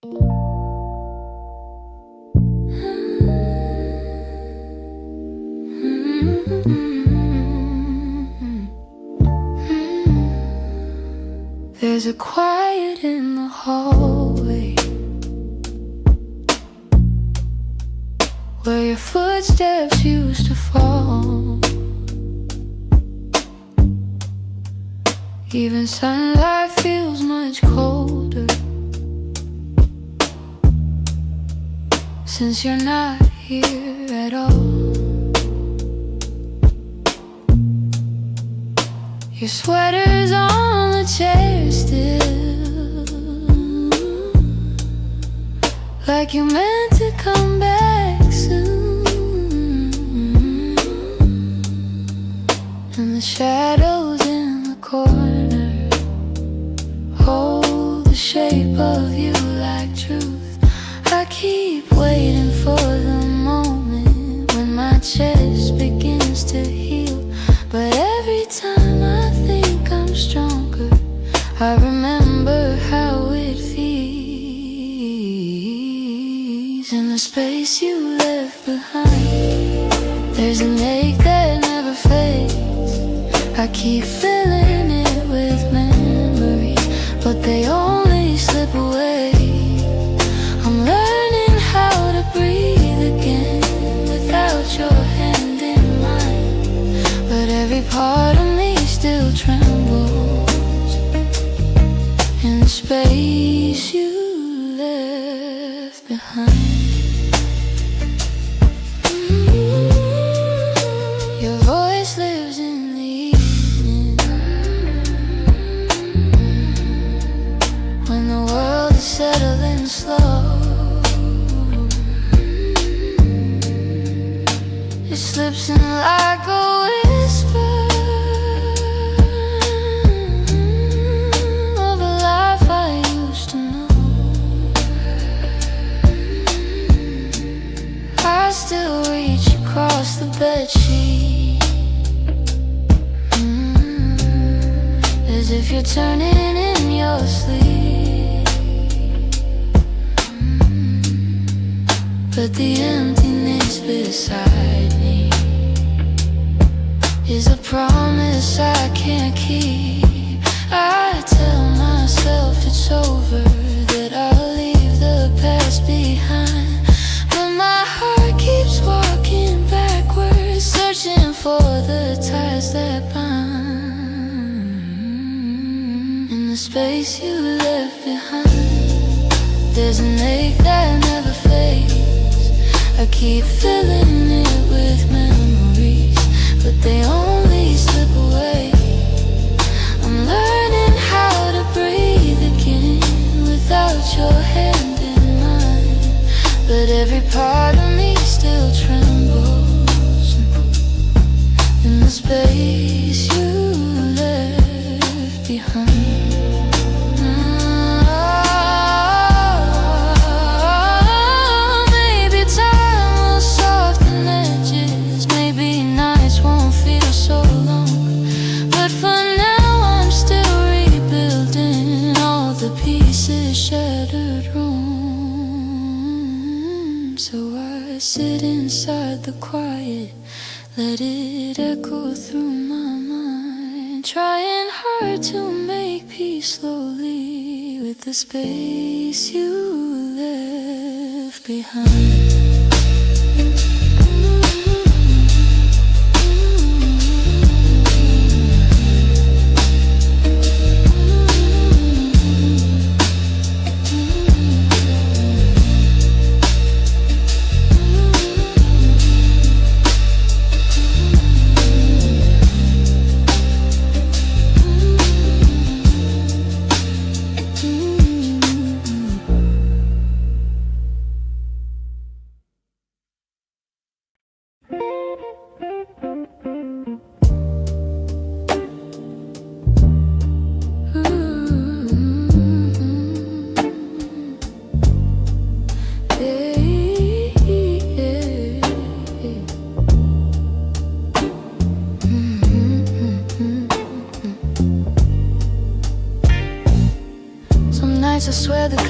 There's a quiet in the hallway where your footsteps used to fall. Even sunlight feels much colder since you're not here at all. Your sweater's on the chair still, like you meant to come back soon. And the shadows in the corner hold the shape of you like truth. I keep waiting for the moment when my chest begins to heal, but every time I think I'm stronger, I remember how it feels. In the space you left behind, there's an ache that never fades. I keep filling it with memories, but they only slip away. I'm learning how to breathe again without your hand in mine, but every part of me still trembles in the space you left behind. Your voice lives in the evening, when the world is settling slow. It slips in like a whisper of a life I used to know. I still reach across the bedsheet, as if you're turning in your sleep. But the emptiness beside me is a promise I can't keep. I tell myself it's over, that I'll leave the past behind, but my heart keeps walking backwards, searching for the ties that bind. In the space you left behind, there's an ache that never fades. I keep filling it with memories, but they only slip away. I'm learning how to breathe again without your hand in mine, but every part of me still trembles in the space you left behind. Shattered room, so I sit inside the quiet, let it echo through my mind, trying hard to make peace slowly with the space you left behind.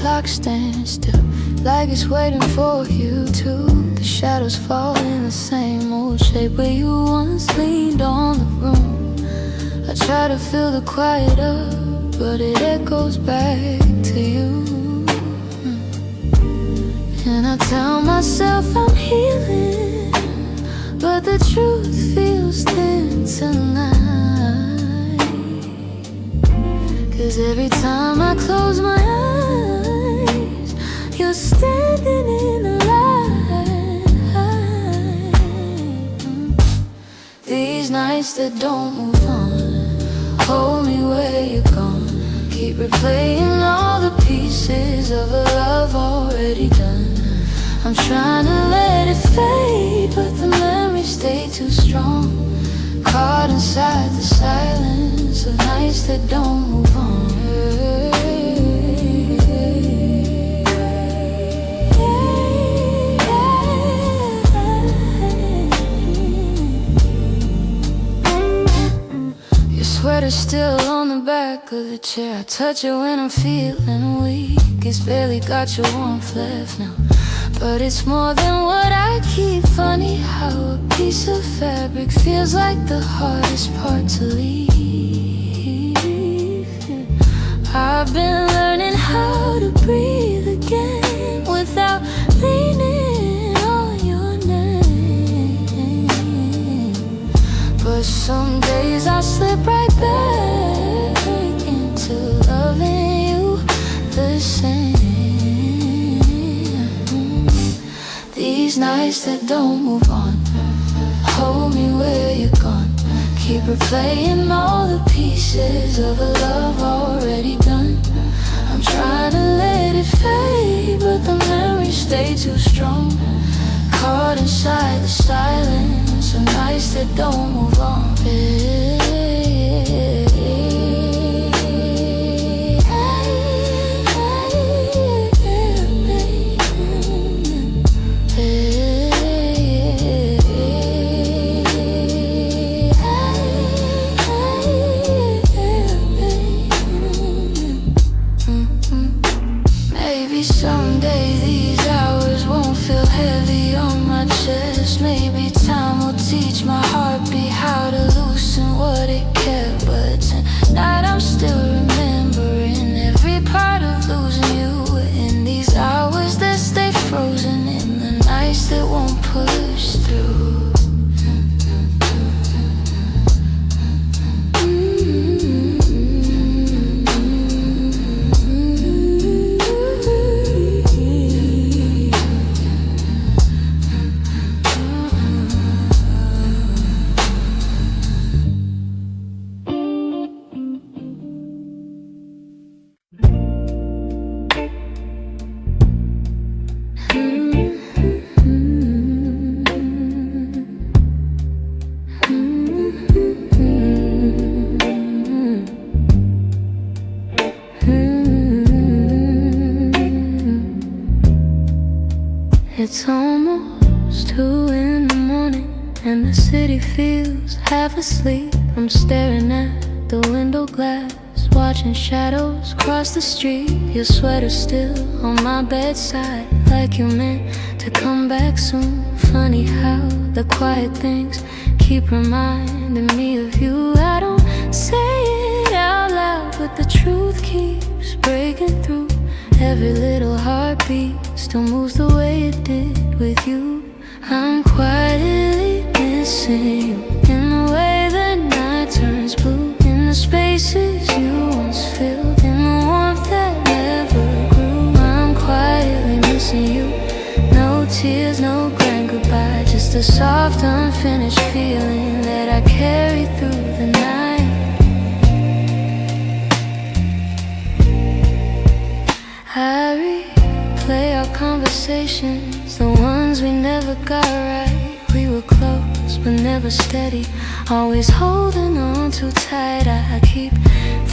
clock stands still, like it's waiting for you too. The shadows fall in the same old shape where you once leaned on the room. I try to fill the quiet up, but it echoes back to you. And I tell myself I'm healing, but the truth feels thin tonight. 'Cause every time I close my eyes, you're standing in the light. These nights that don't move on, hold me where you're gone. Keep replaying all the pieces of a love already done. I'm trying to let it fade, but the memories stay too strong. Caught inside the silence of nights that don't move on. Your sweater's still on the back of the chair. I touch it when I'm feeling weak. It's barely got your warmth left now, but it's more than what I keep. Funny how a piece of fabric feels like the hardest part to leave. I've been learning how to breathe again without leaning on your name. But some days I slip right back into loving you the same. These nights that don't move on, hold me where you're gone. Keep replaying all the pieces of a love already done. I'm trying to let it fade, but the memories stay too strong. Caught inside the silence of nights that don't move on. Someday these hours won't feel heavy on my chest. Maybe time will teach my heartbeat how to loosen what it kept. But tonight I'm still remembering every part of losing you. In these hours that stay frozen, in the nights that won't push through. It's almost 2 in the morning and the city feels half asleep. I'm staring at the window glass, watching shadows cross the street. Your sweater's still on my bedside, like you meant to come back soon. Funny how the quiet things keep reminding me of you. I don't say it out loud, but the truth keeps breaking through. Every little heartbeat still moves the way it did with you. I'm quietly missing you, in the way the night turns blue, in the spaces you once filled, in the warmth that never grew. I'm quietly missing you. No tears, no grand goodbye, just a soft unfinished feeling that I carry through the night. I replay our conversations, the ones we never got right. We were close but never steady, always holding on too tight. I keep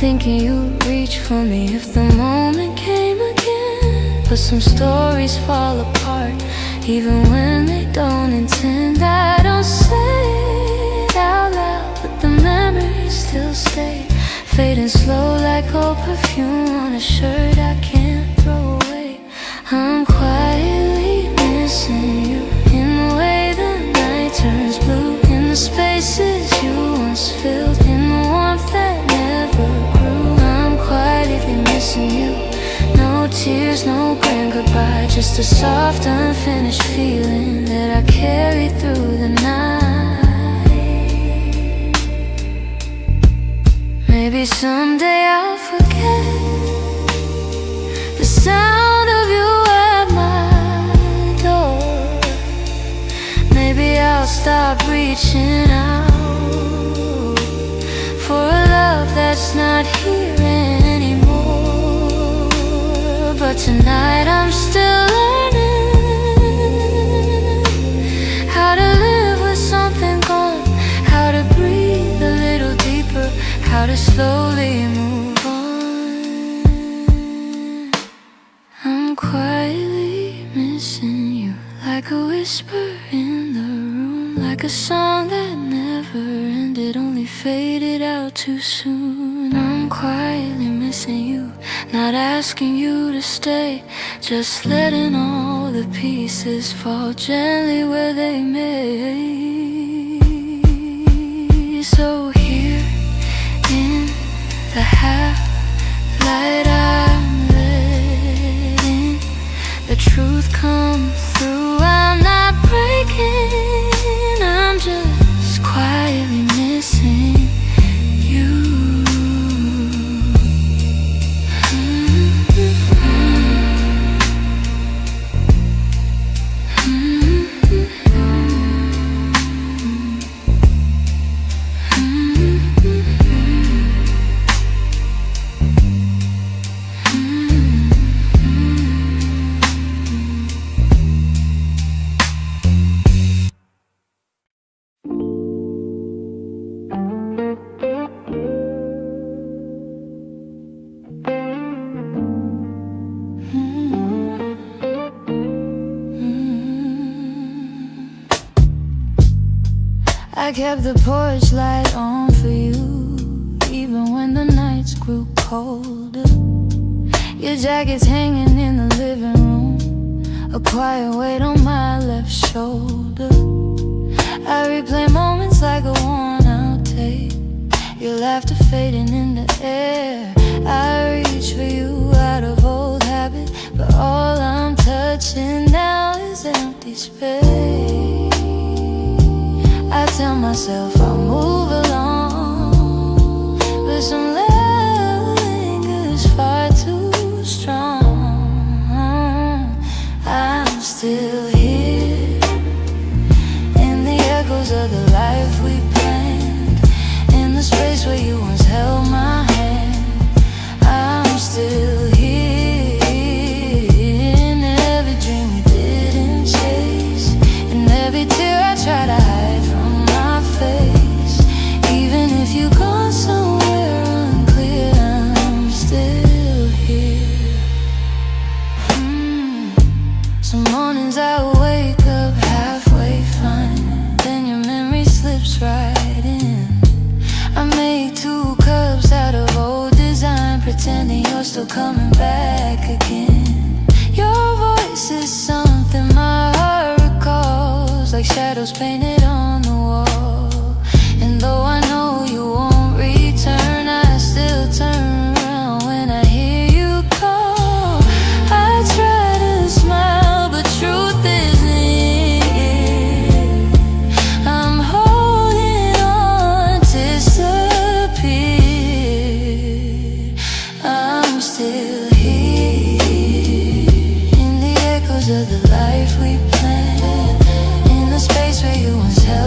thinking you'd reach for me if the moment came again. But some stories fall apart, even when they don't intend. I don't say it out loud, but the memories still stay, fading slow like old perfume on a shirt I can't throw away. I'm quietly missing you, in the way the night turns blue, in the spaces you once filled, in the warmth that never grew. I'm quietly missing you. No tears, no grand goodbye, just a soft, unfinished feeling that I carry through the night. Maybe someday I'll forget the sound of you at my door. Maybe I'll stop reaching out for a love that's not here anymore. But tonight I'm still learning how to live with something gone, how to breathe a little deeper, how to slowly move on. I'm quietly missing you, like a whisper in the room, like a song that never ended, only faded out too soon. I'm quietly missing you, not asking you to stay, just letting all the pieces fall gently where they may. So here in the half-light, I'm letting the truth come through. I'm not breaking, I'm just quietly missing you. I kept the porch light on for you, even when the nights grew colder. Your jacket's hanging in the living room, a quiet weight on my left shoulder. I replay moments like a worn-out tape, your laughter fading in the air. I reach for you out of old habit, but all I'm touching now is empty space. I tell myself I'll move along, but some love lingers far too strong. I'm still here in the echoes of the life we planned, in the space where you once held my hand. I'm still here in every dream we didn't chase, in every tear I try to hide from my face. Even if you've gone somewhere unclear, I'm still here. Some mornings I wake up halfway fine, then your memory slips right in. I make 2 cups out of old design, pretending you're still coming back again. Your voice is something my heart recalls, like shadows painted on the wall. And though I know you won't return, I still turn around when I hear you call. I try to smile, but truth isn't it. I'm holding on, disappeared. I'm still here in the echoes of the life we planned, in the space where you once held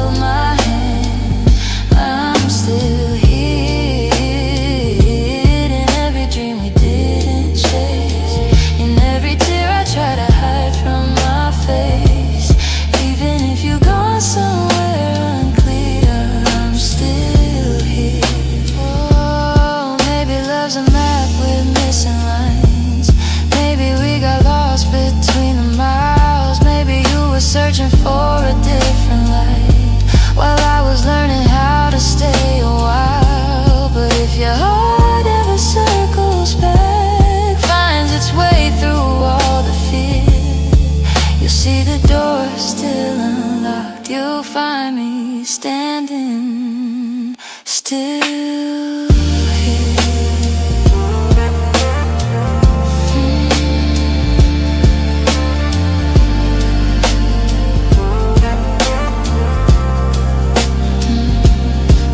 still here.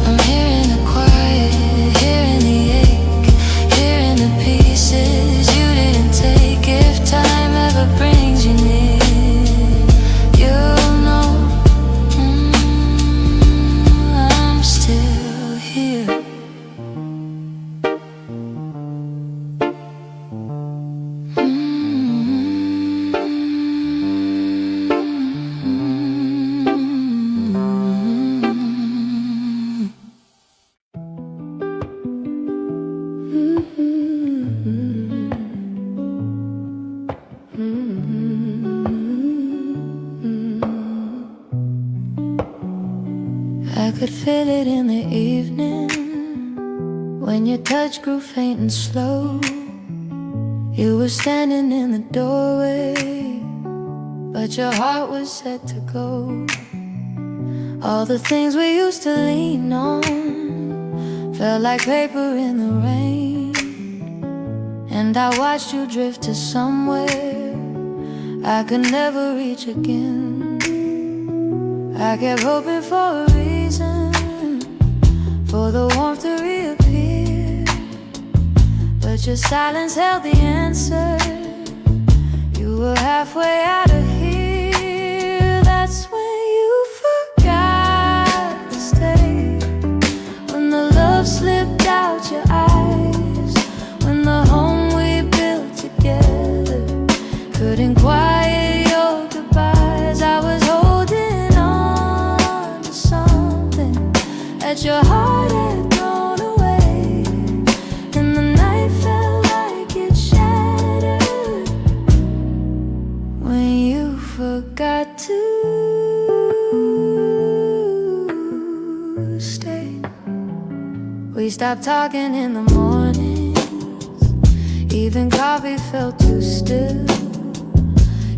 I'm hearing the quiet, hearing the ache, hearing the pieces you didn't take. If time ever brings you near, you'll know I'm still here. I could feel it in the evening when your touch grew faint and slow. You were standing in the doorway, but your heart was set to go. All the things we used to lean on felt like paper in the rain, and I watched you drift to somewhere I could never reach again. I kept hoping for a reason for the warmth to reappear, but your silence held the answer. You were halfway out of here. That's when you forgot to stay, when the love slipped out your eyes, when the home we built together couldn't quiet your goodbyes. I was holding on to something that your heart had thrown away, and the night felt like it shattered when you forgot to stay. We stopped talking in the mornings, even coffee felt too still.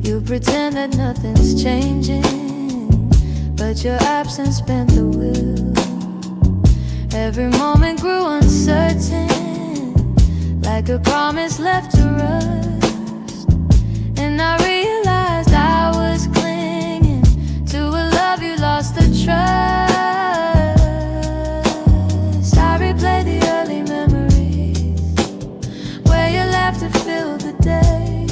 You pretend that nothing's changing, but your absence bent the wheel. Every moment grew uncertain, like a promise left to rust. And I realized I was clinging to a love you lost the trust. I replay the early memories where your laughter filled the day,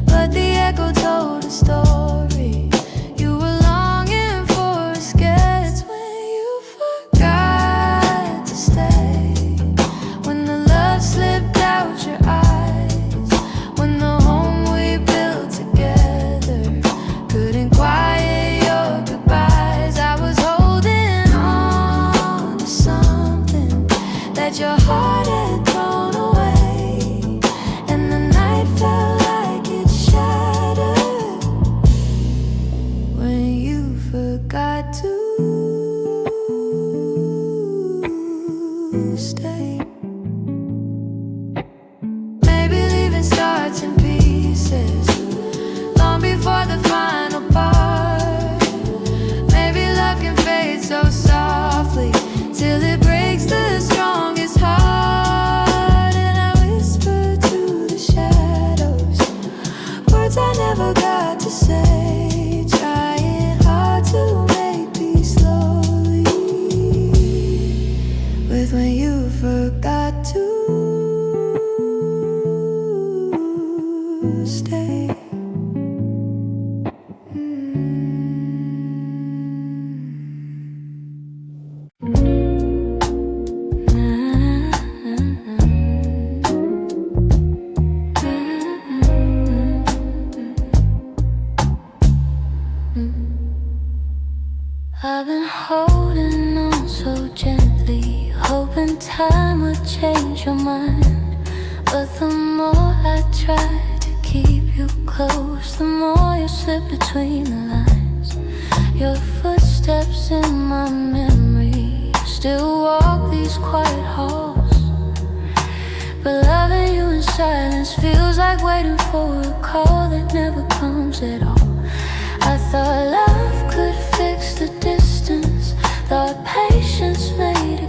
but the echo told a story. You were longing for escape. It's when you forgot to stay, when the love slipped out your eyes, when the home we built together couldn't quiet your goodbyes. I was holding on to something that your heart had thrown away, and the night felt like it shattered when you forgot to stay. Maybe leaving starts in pieces long before the final part. Maybe love can fade so softly till it breaks the strongest heart. And I whisper to the shadows words I never got to say, trying hard to make peace slowly with when you forgot to stay. I've been holding on so gently, hoping time would change your mind. But the more I try to keep you close, the more you slip between the lines. Your footsteps in my memory still walk these quiet halls, but loving you in silence feels like waiting for a call that never comes at all. I thought love could fix the distance, thought patience made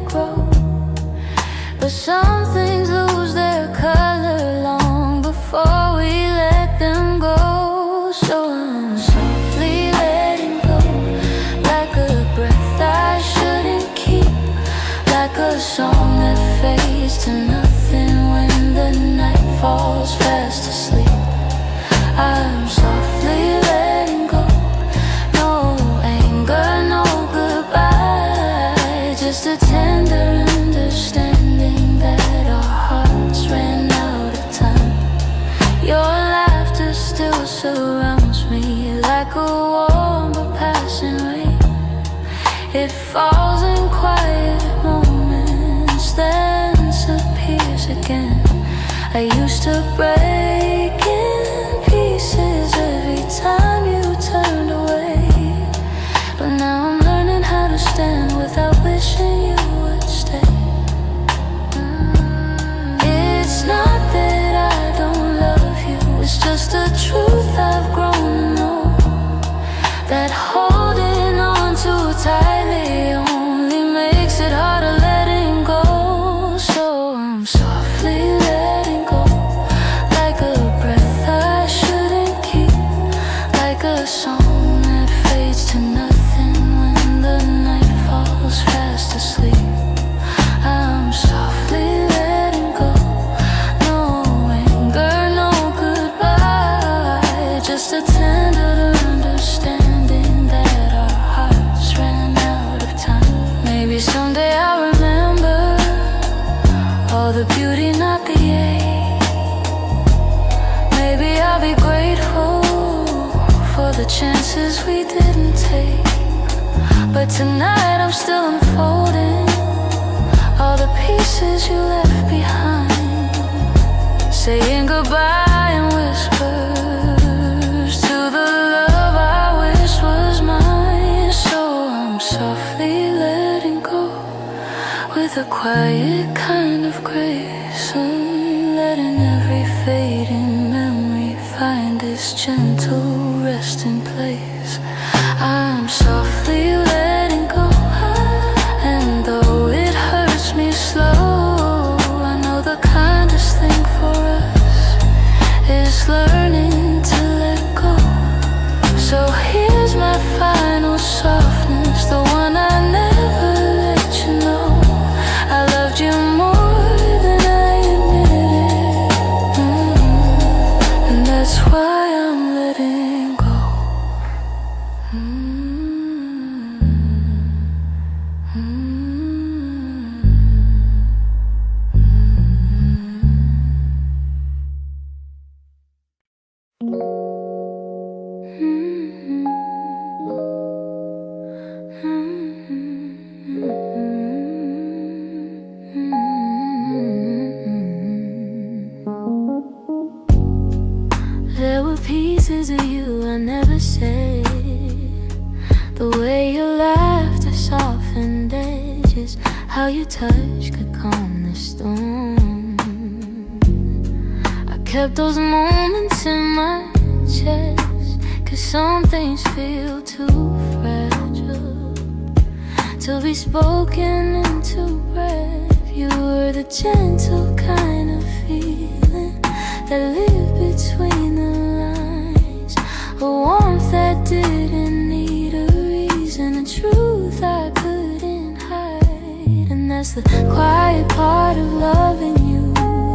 a tender understanding that our hearts ran out of time. Maybe someday I'll remember all the beauty, not the ache. Maybe I'll be grateful for the chances we didn't take. But tonight I'm still unfolding all the pieces you left behind, saying goodbye in whispers to the love I wish was mine. So I'm softly letting go with a quiet kind of grace, letting every fading memory find its gentle resting place. I'm softly letting go, and though it hurts me slow, I know the kindest thing for us is learning to let go. So here's my final softness, the one I never let you know. I loved you more than I admitted, and that's why I'm letting go. There were pieces of you I never said. The way you laughed, the softened edges, how your touch could calm the storm. I kept those moments in my chest, 'cause some things feel too fragile to be spoken into breath. You were the gentle kind of feeling that lived between the lines, a warmth that didn't need a reason, a truth I couldn't hide. And that's the quiet part of loving you,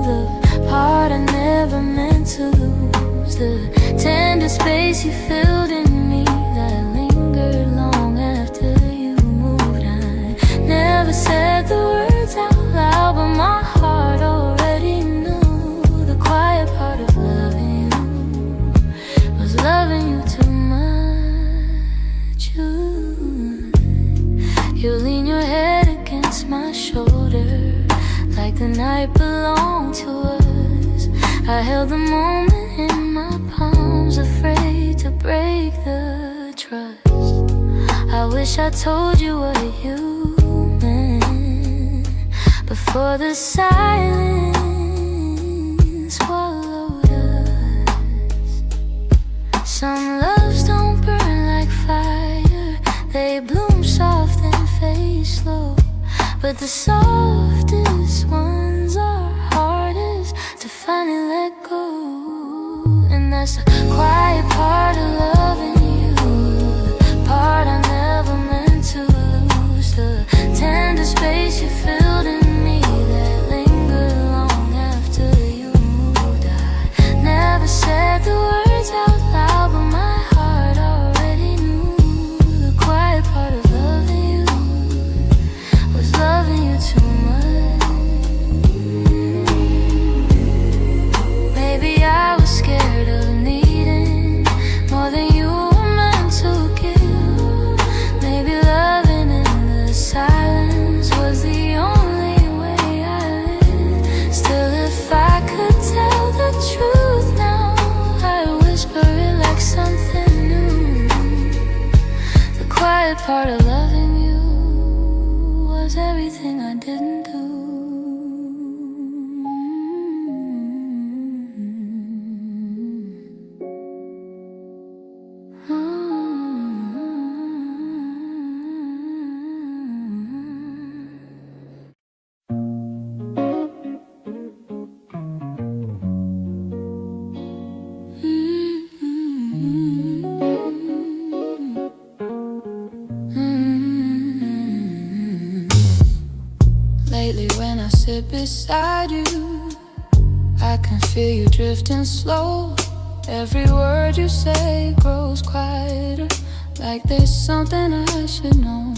the part I never meant to lose, the tender space you filled in me that lingered long after you moved. I never said the words out loud, but my heart already knew. The quiet part of loving you was loving you too much. You lean your head against my shoulder like the night belonged to us. I held the moment in my palms, afraid to break the trust. I wish I told you what you meant before the silence swallowed us. Some loves don't burn like fire, they bloom soft and fade slow, but the softest ones are hardest to finally let go. And that's the quiet part of loving you, the part I never meant to lose, the tender space you filled in me that lingered long after you moved. I never said the words out loud, but my heart already knew. The quiet part of loving you was loving you too much. Maybe I was scared of needing more than you were meant to give. Maybe loving in the silence was the only way I lived. Still, if I could tell the truth now, I'd whisper it like something new. The quiet part of loving you was everything I didn't do. Lately when I sit beside you, I can feel you drifting slow, Every word you say grows quieter, like there's something I should know.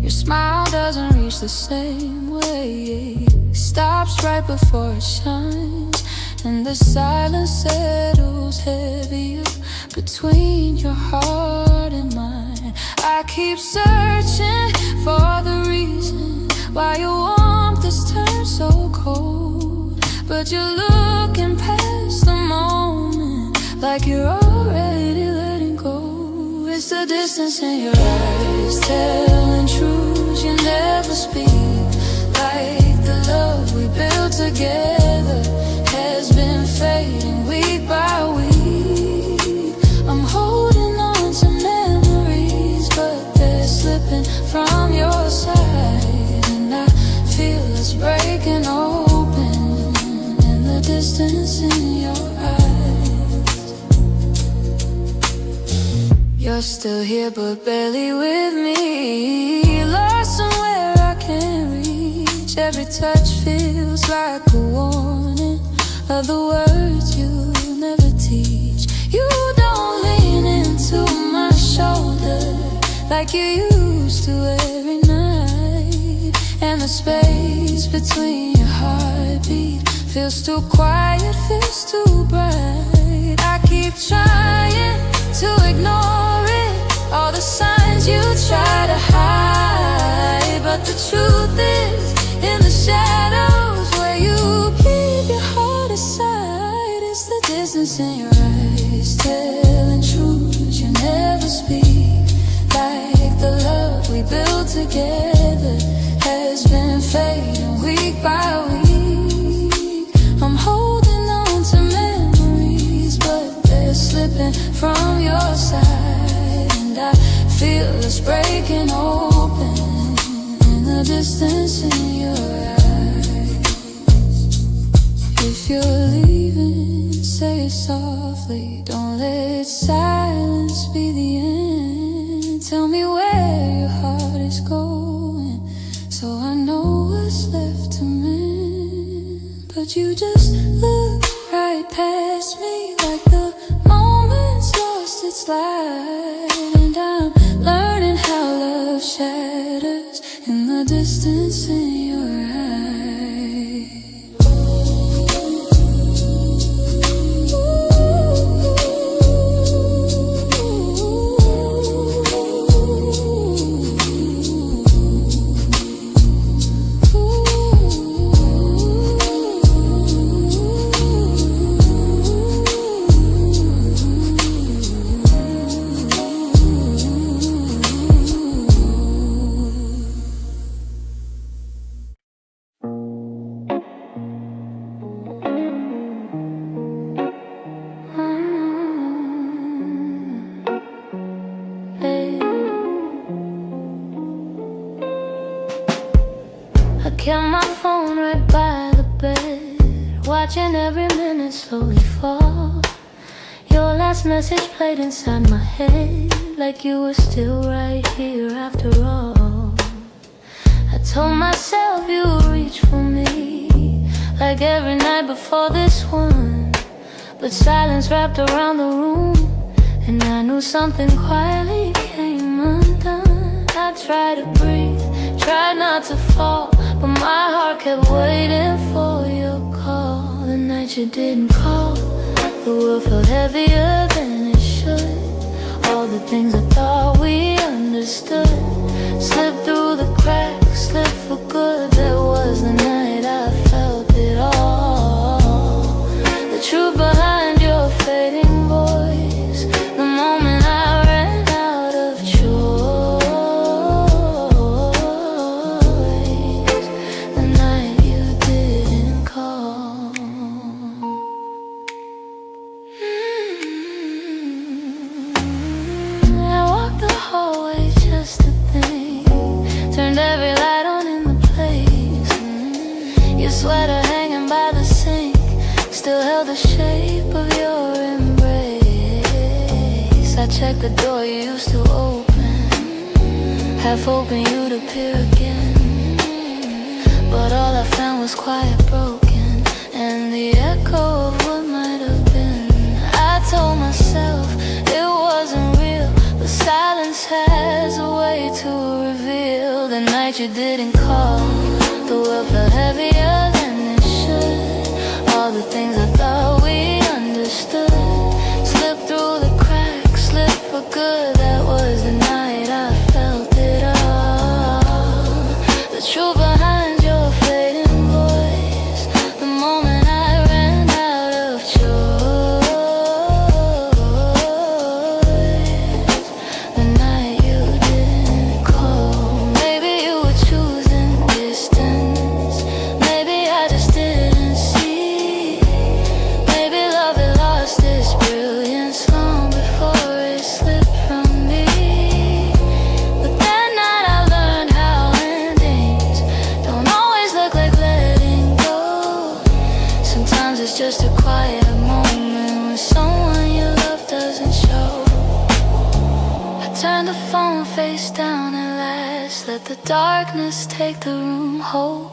Your smile doesn't reach the same way, it stops right before it shines, and the silence settles heavier between your heart and mine. I keep searching for the reason why your warmth has turned so cold, but you're looking past the moment like you're already letting go. It's the distance in your eyes telling truths you never speak, like the love we built together has been fading week by week. I'm holding on to memories, but they're slipping from your side, and I feel us breaking open in the distance in your eyes. You're still here but barely with me, lost somewhere I can't reach. Every touch feels like a warning of the words you'll never teach. You don't lean into my shoulder like you used to every night, and the space between your heartbeat feels too quiet, feels too bright. I keep trying to ignore it, all the signs you try to hide, but the truth is in the shadows where you keep your heart aside. It's the distance in your eyes telling truths you never speak, like the love we built together has been fading week by week. I'm holding on to memories, but they're slipping from your side, and I feel us breaking open in the distance in your eyes. If you're leaving, say it softly, don't let silence be the end. Tell me where your heart is going, so I know what's left to mend. But you just look right past me like the moment's lost its light, and I'm learning how love shatters in the distance in your eyes. I kept my phone right by the bed, watching every minute slowly fall. Your last message played inside my head, like you were still right here after all. I told myself you would reach for me, like every night before this one, but silence wrapped around the room, and I knew something quietly came undone. I tried to breathe, tried not to fall, but my heart kept waiting for your call. The night you didn't call, the world felt heavier than it should. All the things I thought we understood slipped through the cracks, slipped for good. That was the night I felt it all, the truth behind your fading voice, the moment I ran out of choice, the night you didn't call. I walked the hallway just to think, turned every light on in the place. Your sweater hanging by the sink still held the shape of your embrace. I checked the door you used to open, half hoping you'd appear again, but all I found was quiet, broken, and the echo of what might have been. you didn't call. The world felt heavier than it should. All the things I thought we understood slipped through the cracks, slipped for good. That was the night I felt it all. The truth behind your fading voice, the moment I ran out of choice, the night you didn't call. Maybe you were choosing distance, maybe I just didn't see. Maybe love had lost its brilliance long before it slipped from me. But that night I learned how endings don't always look like letting go. Sometimes it's just a quiet moment when someone you love doesn't show. I turned the phone face down at last, let the darkness take the room whole.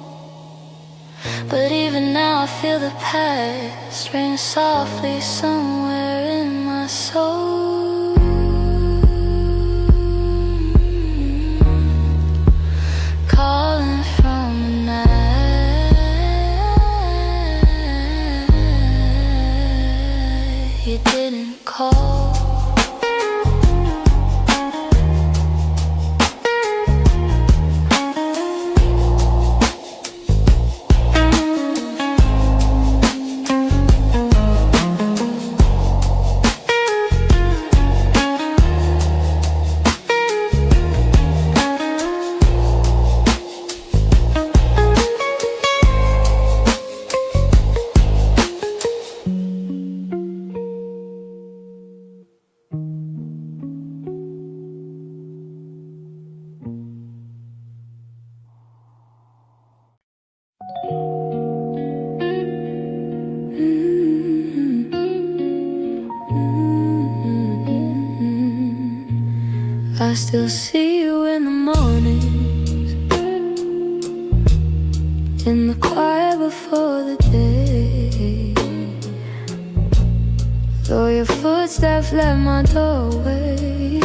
But even now I feel the past ring softly somewhere in my soul, calling from the night you didn't call. I still see you in the mornings, in the quiet before the day. Though your footsteps left my doorway,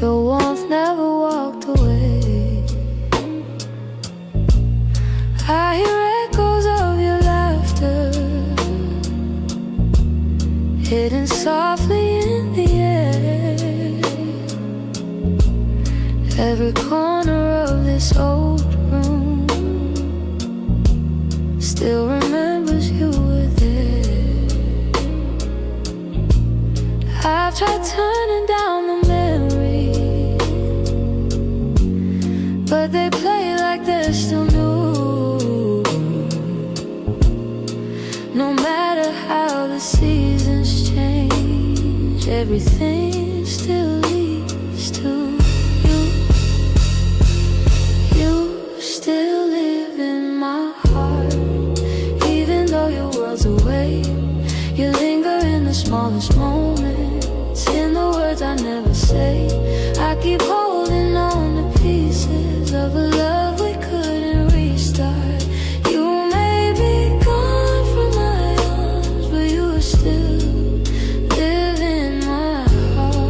your warmth never walked away. I hear echoes of your laughter, hidden softly in the air. Every corner of this old room still remembers you were there. I've tried turning down the memories, but they play like they're still new. No matter how the seasons change, everything still leads to you. You still live in my heart, even though your world's away. You linger in the smallest moments, in the words I never say. I keep holding on to pieces of a love we couldn't restart. You may be gone from my arms, but you still live in my heart.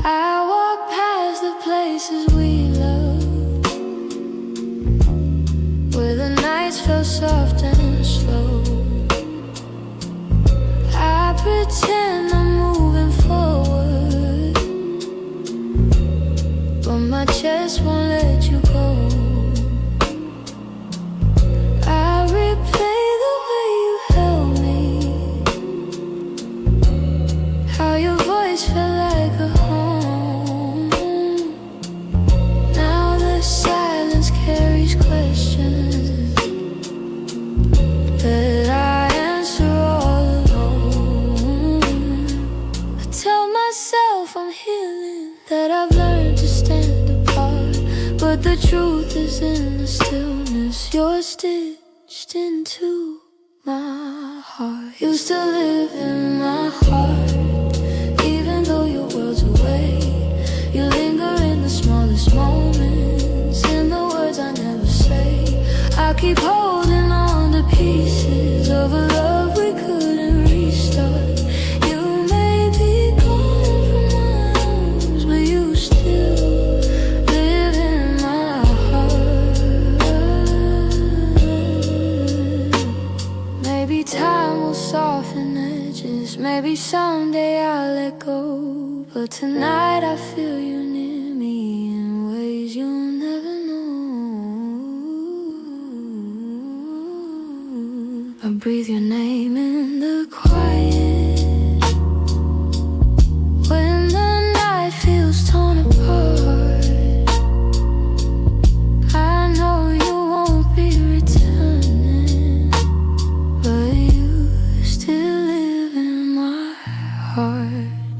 I walk past the places we loved, where the nights felt soft and slow. I pretend I'm moving forward, but my chest won't let you go. I replay the way you held me, how your voice felt like a home. Now the silence carries questions that I answer all alone. I tell myself I'm healing, that I've learned to stand apart, but the truth is in the stillness. You're stitched into my heart. You still live in my heart, even though your world's away. You linger in the smallest moments, in the words I never say. keep holding on to pieces of a love we couldn't restart. You may be gone from my arms, but you still live in my heart. Maybe time will soften edges, maybe someday I'll let go, but tonight I feel you near me in ways you'll never know. I breathe your name in the quiet, when the night feels torn apart. I know you won't be returning, but you still live in my heart.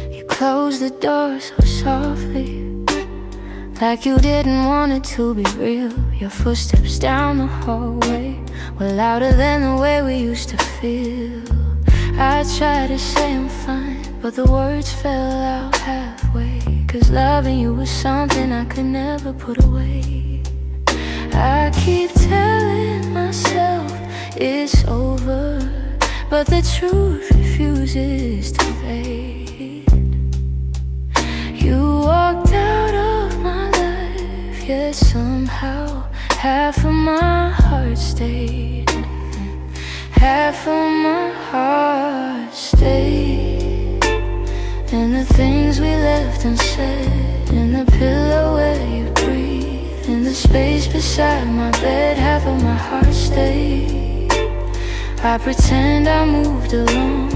You closed the door so softly, like you didn't want it to be real. Your footsteps down the hallway were louder than the way we used to feel. I tried to say I'm fine, but the words fell out halfway, 'cause loving you was something I could never put away. I keep telling myself it's over, but the truth refuses to fade. You walked out of my life, yet somehow half of my heart stayed. Half of my heart stayed. And the things we left unsaid, in the pillow where you breathe, in the space beside my bed, half of my heart stayed. I pretend I moved along,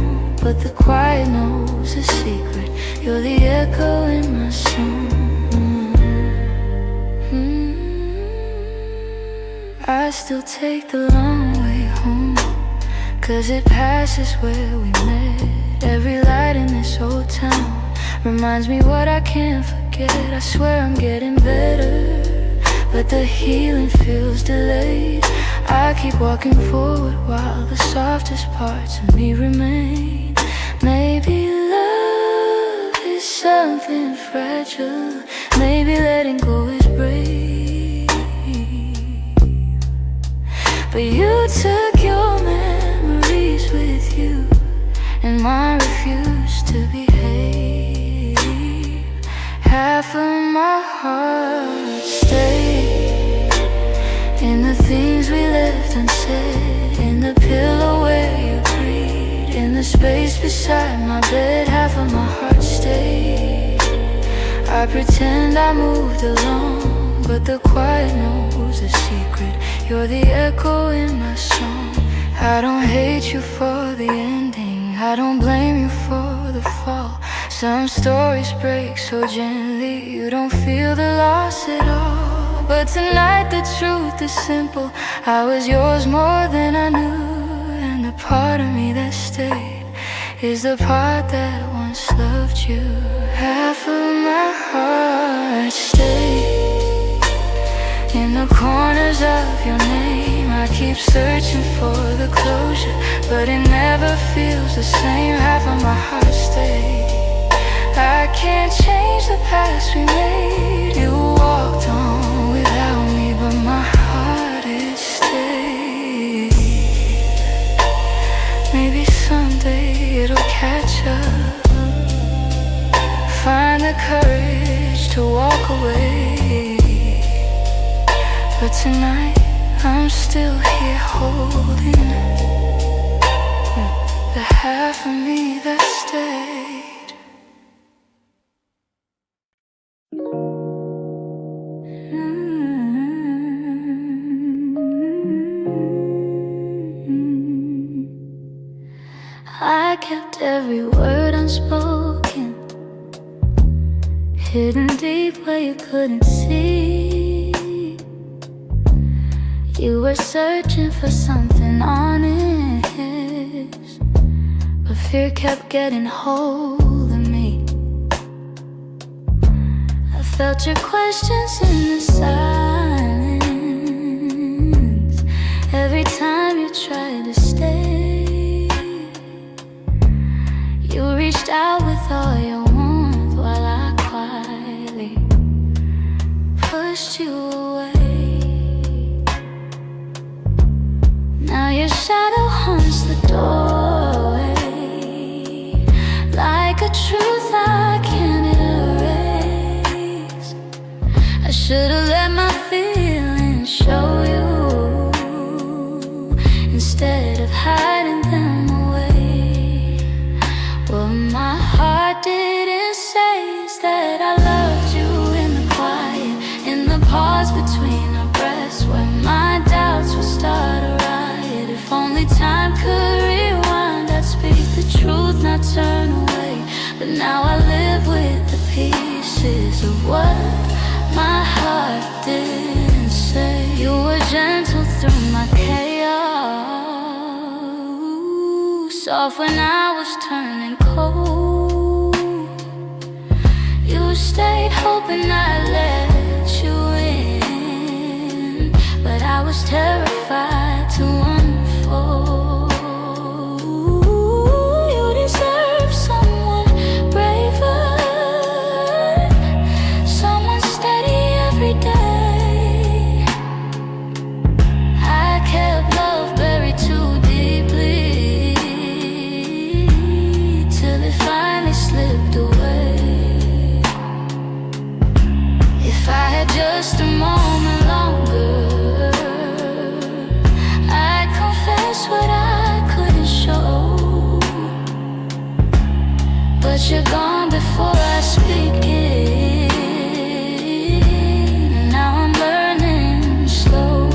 but the quiet knows a secret. You're the echo in my song. I still take the long way home, 'cause it passes where we met. Every light in this old town reminds me what I can't forget. I swear I'm getting better, but the healing feels delayed. I keep walking forward while the softest parts of me remain. Maybe love is something fragile, maybe letting go is brave, but you took your memories with you, and mine refused to behave. Half of my heart stayed, in the things we left unsaid, in the pillow where you breathe, in the space beside my bed, half of my heart stayed. I pretend I moved along, but the quiet knows a secret. You're the echo in my song. I don't hate you for the ending, I don't blame you for the fall. Some stories break so gently, you don't feel the loss at all. But tonight the truth is simple, I was yours more than I knew. And the part of me that stayed is the part that once loved you. Half of my heart stayed, in the corners of your name. I keep searching for the closure, but it never feels the same. Half of my heart stayed. I can't change the past we made. You walked on without me, but my heart is stayed. Maybe someday it'll catch up, find the courage to walk away, but tonight I'm still here holding the half of me that stayed. I kept every word unspoken, hidden deep where you couldn't see. You were searching for something honest, but fear kept getting hold of me. Felt your questions in the silence. Every time you tried to stay, you reached out with all your warmth while I quietly pushed you away. Now your shadow haunts the doorway, like a truth I can't erase. I should've let my feelings show you instead of hiding them away. What my heart didn't say is that I loved you in the quiet, in the pause between our breaths, where my doubts would start a riot. If only time could rewind, I'd speak the truth, not turn away. But now I live with the pieces of what my heart didn't say. You were gentle through my chaos, soft when I was turning cold. You stayed hoping I'd let you in, but I was terrified to unfold. You deserve someone braver, someone steady every day. I kept love buried too deeply till it finally slipped away. If I had just a moment longer, I'd confess what I couldn't show. But you're gone before I speak it. Now I'm learning slow.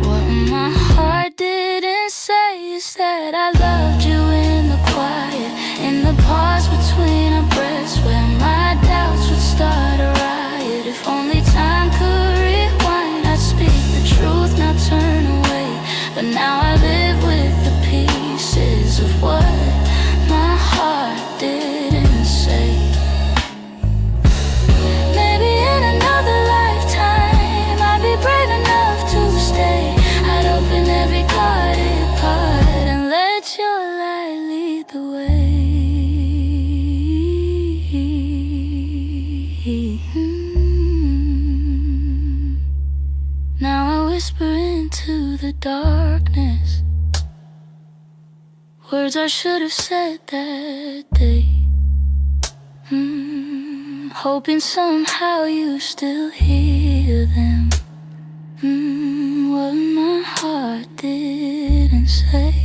What my heart didn't say is that I loved you in the quiet, in the pause between our breaths, where my doubts would start a riot. If only time could rewind, I'd speak the truth, not turn away. But now I live with the pieces of what my heart didn't say. Maybe in another lifetime I'd be brave enough to stay. I'd open every guarded part and let your light lead the way. Now I whisper into the darkness words I should have said that day. Hoping somehow you still hear them. What my heart didn't say.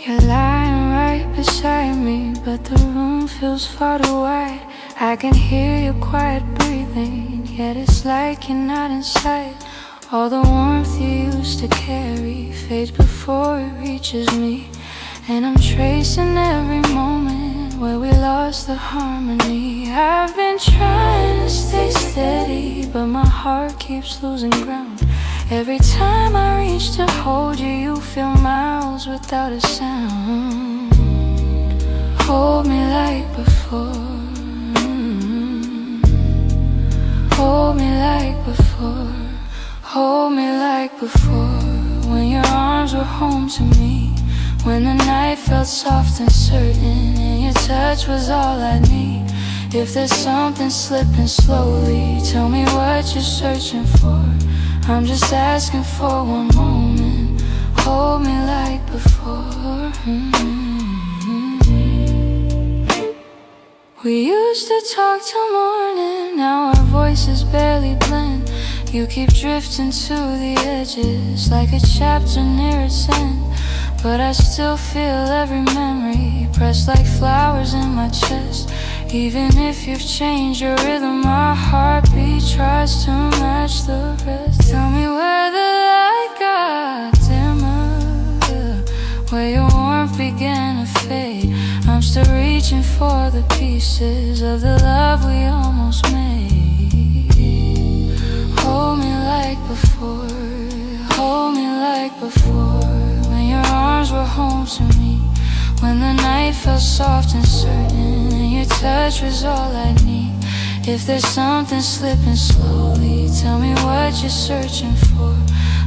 You're lying right beside me, but the room feels far too wide. I can hear your quiet breathing, yet it's like you're not inside. All the warmth you used to carry fades before it reaches me, and I'm tracing every moment where we lost the harmony. I've been trying to stay steady, but my heart keeps losing ground. Every time I reach to hold you, you feel miles without a sound. Hold me like before. Hold me like before. Hold me like before. When your arms were home to me, when the night felt soft and certain, and your touch was all I need. If there's something slipping slowly, tell me what you're searching for. I'm just asking for one moment. Hold me like before. We used to talk till morning, now our voices barely blend. You keep drifting to the edges like a chapter near its end, but I still feel every memory pressed like flowers in my chest. Even if you've changed your rhythm, my heartbeat tries to match the rest. Tell me where the light got dimmer. used to reaching for the pieces of the love we almost made. Hold me like before, hold me like before, when your arms were home to me, when the night felt soft and certain, and your touch was all I need. If there's something slipping slowly, tell me what you're searching for.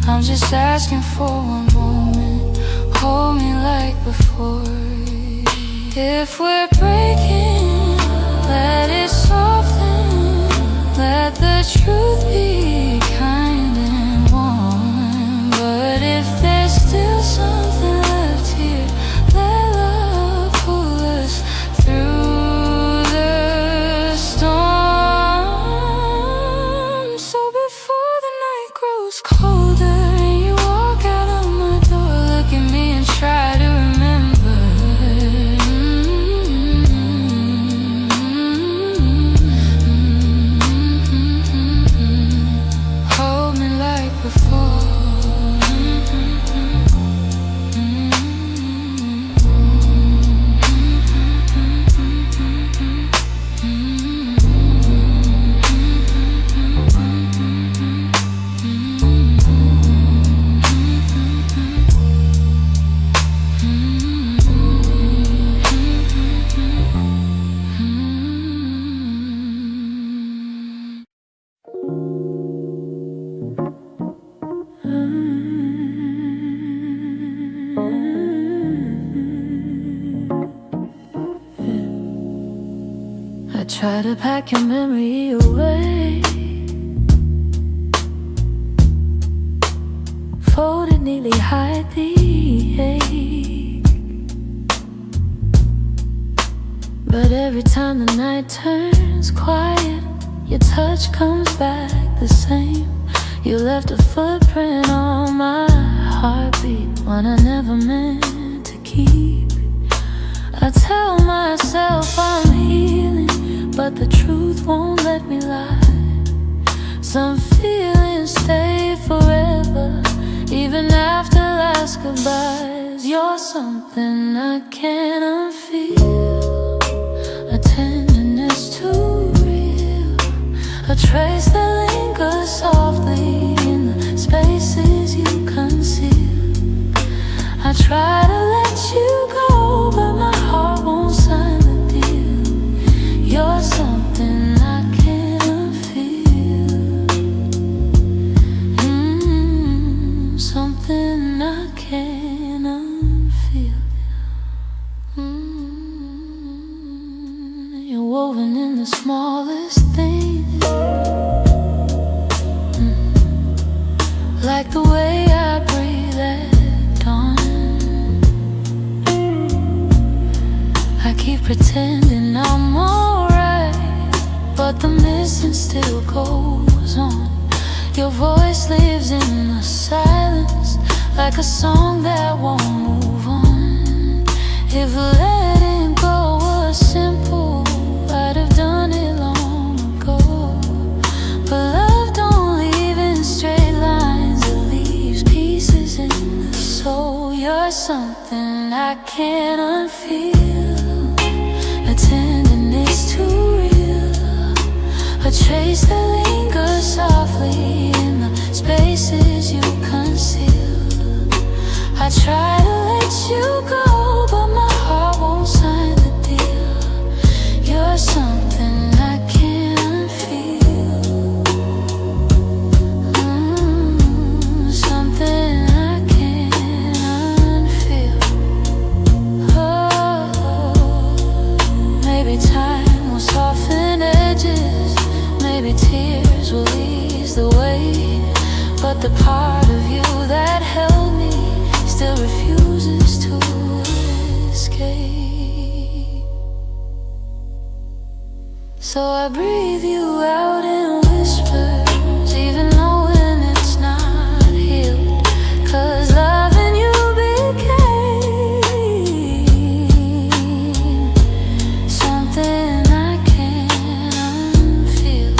I'm just asking for one moment, hold me like before. If we're breaking, let it soften, let the truth be kind and warm. But if there's still something left here, let love pull us through the storm. So before the night grows colder and you walk out of my door, look at me and try to remember. Hold me like before. I try to pack your memory away, fold it neatly, hide the ache. But every time the night turns quiet, your touch comes back the same. You left a footprint on my heartbeat, one I never meant to keep. I tell myself I'm healing, but the truth won't let me lie. Some feelings stay forever, even after last goodbyes. You're something I can't unfeel, a tenderness too real, a trace that lingers softly in the spaces you conceal. I try to let you go, but my heart won't sign the deal. You're something I can't unfeel, something I can't unfeel. You're woven in the smallest things, like the way I breathe at dawn. I keep pretending I'm alright, but the missing still goes on. Your voice lives in the silence, like a song that won't move on. If letting go was simple, I'd have done it long ago. But love don't leave in straight lines, it leaves pieces in the soul. You're something I can't unfeel, a tenderness too real, a trace that lingers softly in the spaces you conceal. I try to let you go, but my heart won't sign the deal. You're something I can't unfeel, something I can't unfeel. Maybe time will soften edges, maybe tears will ease the weight, but the part of you that held me still refuses to escape. So I breathe you out in whispers, even knowing it's not healed, 'cause loving you became something I can't unfeel,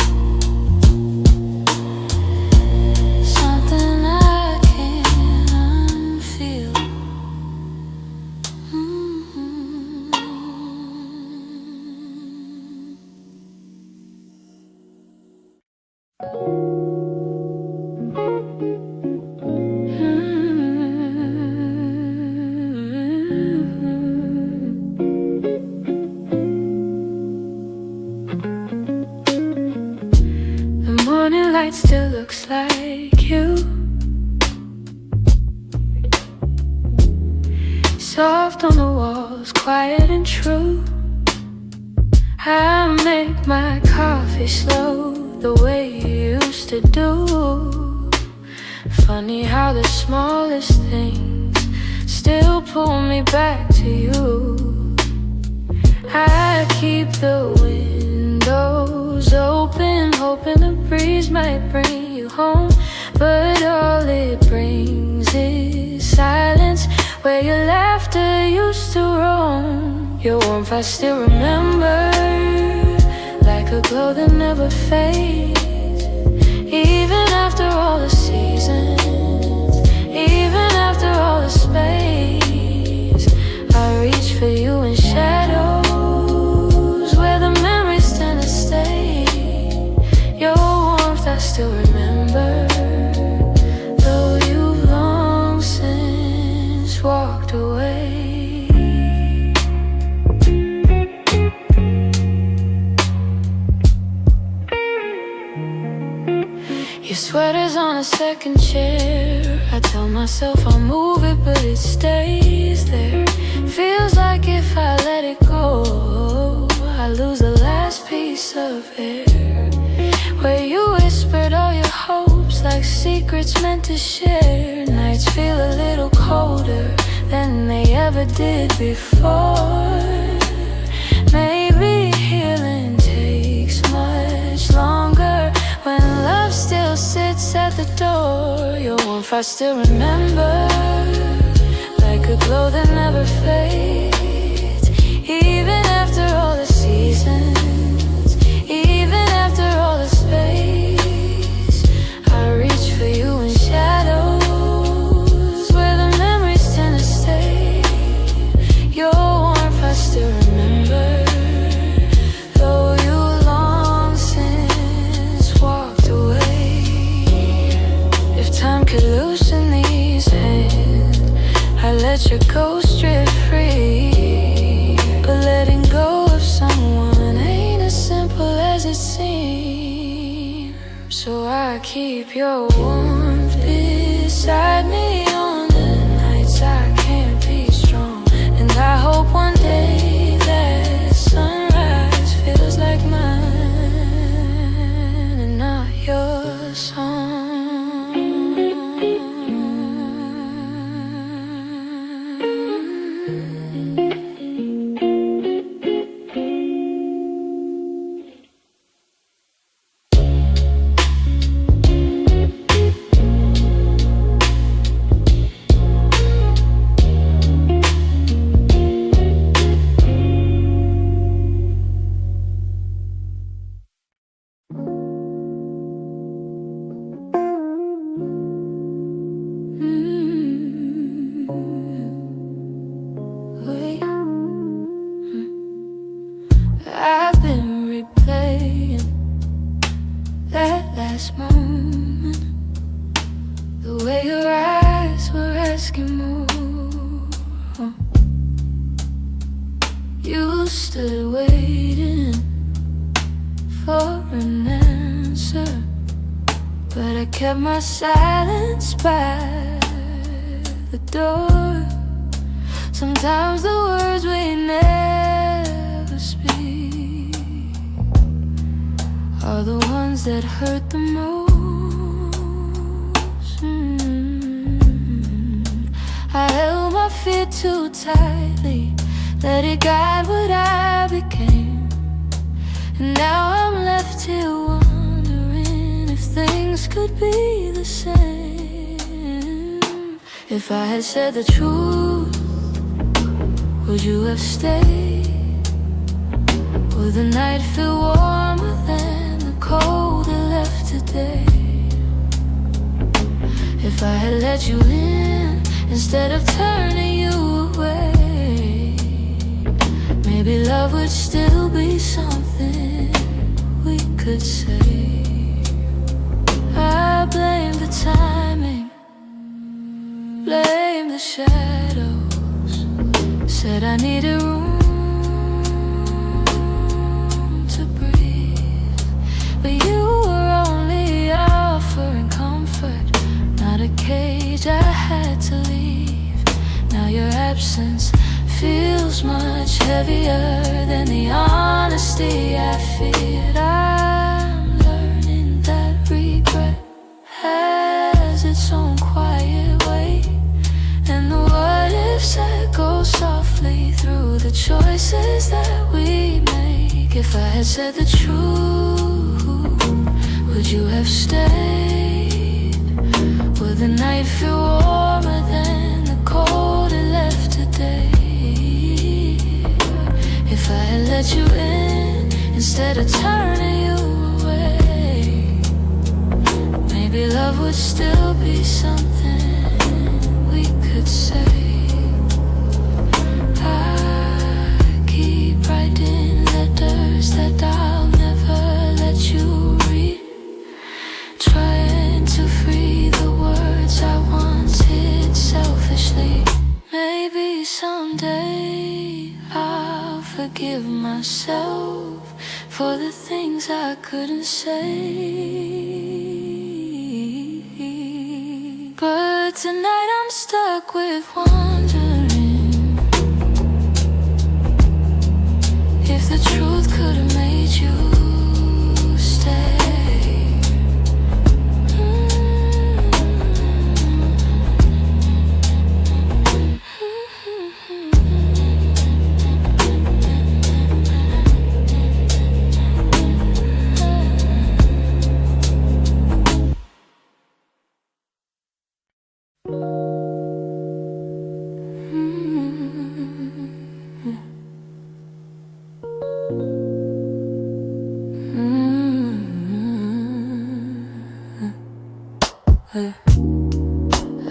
something I can't unfeel. night still looks like you. Soft on the walls, quiet and true. I make my coffee slow, the way you used to do. Funny how the smallest things still pull me back to you. I keep the windows open, hoping the breeze might bring you home. But all it brings is silence, where your laughter used to roam. Your warmth I still remember, like a glow that never fades. Even after all the seasons, even after all the space, I reach for you in shadows, where the memories tend to stay. Your warmth I still remember, though you've long since walked away. Your sweater's on a second chair. I tell myself I'll move it, but it stays there. Feels like if I let it go, I lose the last piece of air. Where you whispered all your hopes, like secrets meant to share. Nights feel a little colder than they ever did before. Maybe healing takes much longer when love still sits at the door. Your warmth I still remember, like a glow that never fades. Even after all the seasons, even after all the space, I reach for you in shadows, where the memories tend to stay. Your warmth I still remember, though you long since walked away. If time could loosen these hands, I let your ghost drift free. But letting go of someone ain't as simple as it seems. So I keep your warmth beside me on the nights I can't be strong. And I hope one day that sunrise feels like mine and not your song. I've been replaying that last moment, the way your eyes were asking more. You stood waiting for an answer, but I kept my silence by the door. Sometimes the words we never speak are the ones that hurt the most. I held my fear too tightly, let it guide what I became. And now I'm left here wondering if things could be the same. If I had said the truth, would you have stayed? Would the night feel warmer than the cold it left today? If I had let you in instead of turning you away, maybe love would still be something we could say. I blame the timing, blame the shadows. Said I needed room to breathe, but you were only out absence feels much heavier than the honesty I feared. I'm learning that regret has its own quiet way, and the what ifs that go softly through the choices that we make. If I had said the truth, would you have stayed? Would the night feel warmer than the cold it left today? If I had let you in instead of turning you away, maybe love would still be something we could say. I keep writing letters that I'll never let you read, trying to free the words I once hid selfishly. Maybe someday I'll forgive myself for the things I couldn't say. But tonight I'm stuck with wondering if the truth could have made you stay.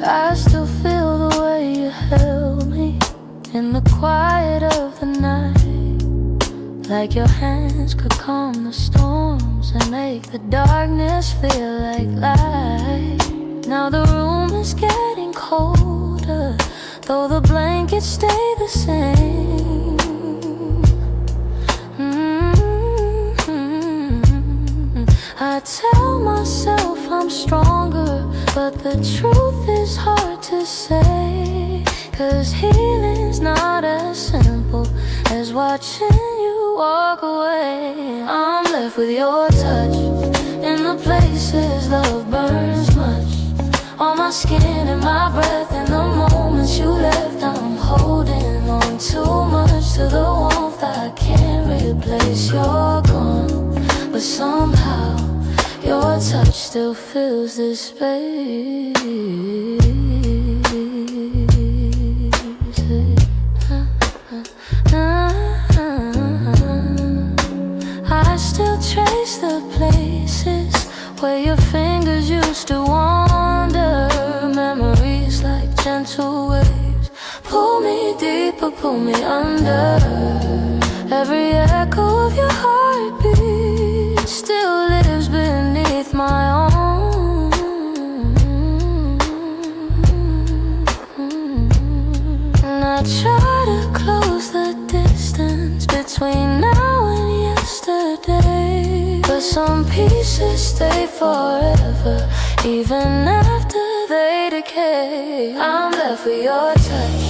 I still feel the way you held me in the quiet of the night, like your hands could calm the storms and make the darkness feel like light. Now the room is getting colder, though the blankets stay the same. I tell myself I'm stronger, but the truth is hard to say. 'Cause healing's not as simple as watching you walk away. I'm left with your touch in the places love burns much, on my skin and my breath. In the moments you left, I'm holding on too much to the warmth I can't replace. You're gone, but somehow your touch still fills this space. I still trace the places where your fingers used to wander. Memories like gentle waves pull me deeper, pull me under. Every echo of your heartbeat still lives beneath my own. And I try to close the distance between now and yesterday, but some pieces stay forever, even after they decay. I'm left with your touch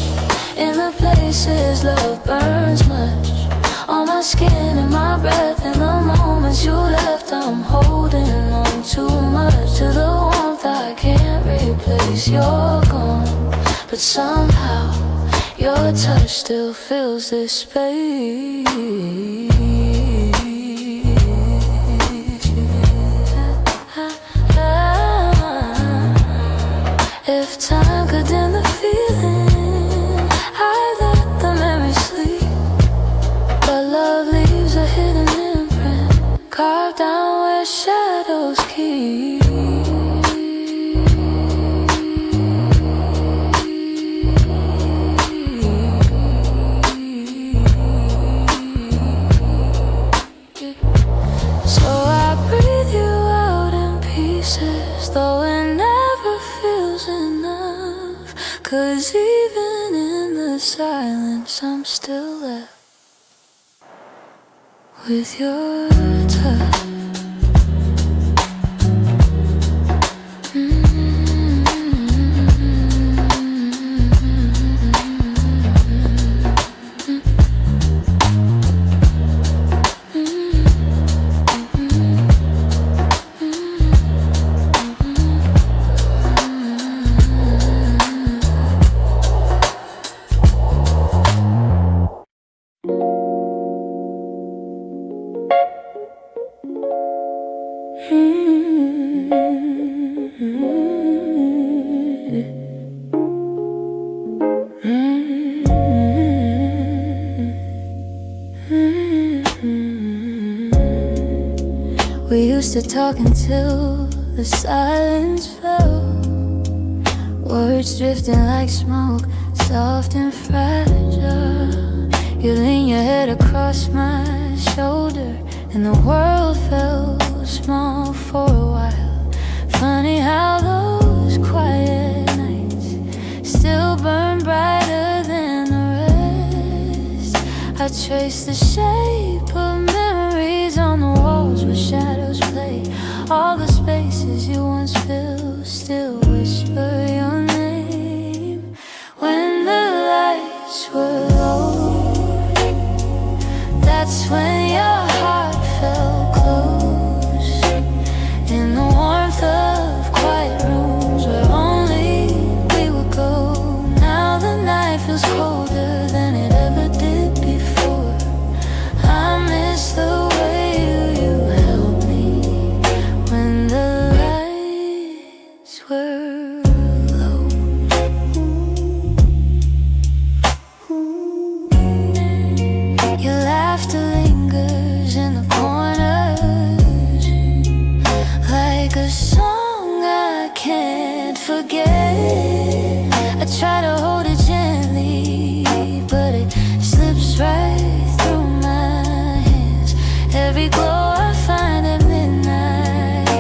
in the places love burns much, on my skin and my breath. In the moments you left, I'm holding on too much to the warmth I can't replace. You're gone, but somehow your touch still fills this space. If time could dim the feeling, I'd let the memory sleep. But love leaves a hidden imprint, carved down where shadows keep. So I breathe you out in pieces, though it never feels enough. 'Cause even in the silence, I'm still left with your touch. We used to talk until the silence fell, words drifting like smoke, soft and fragile. You lean your head across my shoulder, and the world felt small for a while. Funny how those quiet nights still burn brighter than the rest. I trace the shape of memories on the walls where shadows play. All the spaces you once filled still whisper your name. When the lights were low, that's when your heart felt close. In the warmth of quiet rooms where only we would go. Now the night feels colder than it ever did before. I miss the way you held me when the lights were low. Your laughter lingers in the corners like a song I can't forget. I try to hold it gently, but it slips right through my hands. Every glow I find at midnight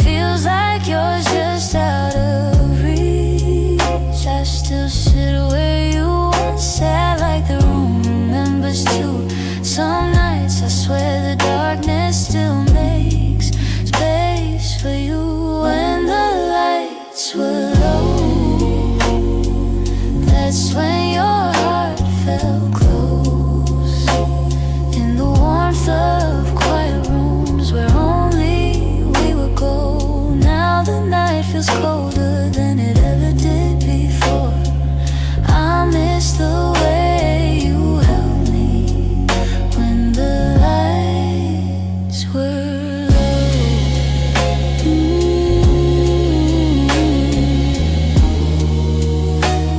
feels like yours just out of reach. I still sit where you once sat, like the room remembers too. Some nights I swear the darkness still makes space for you. When the lights were low, that's when your heart felt close. In the warmth of quiet rooms where only we would go. Now the night feels colder than it ever did before. I miss the way you held me when the lights were low.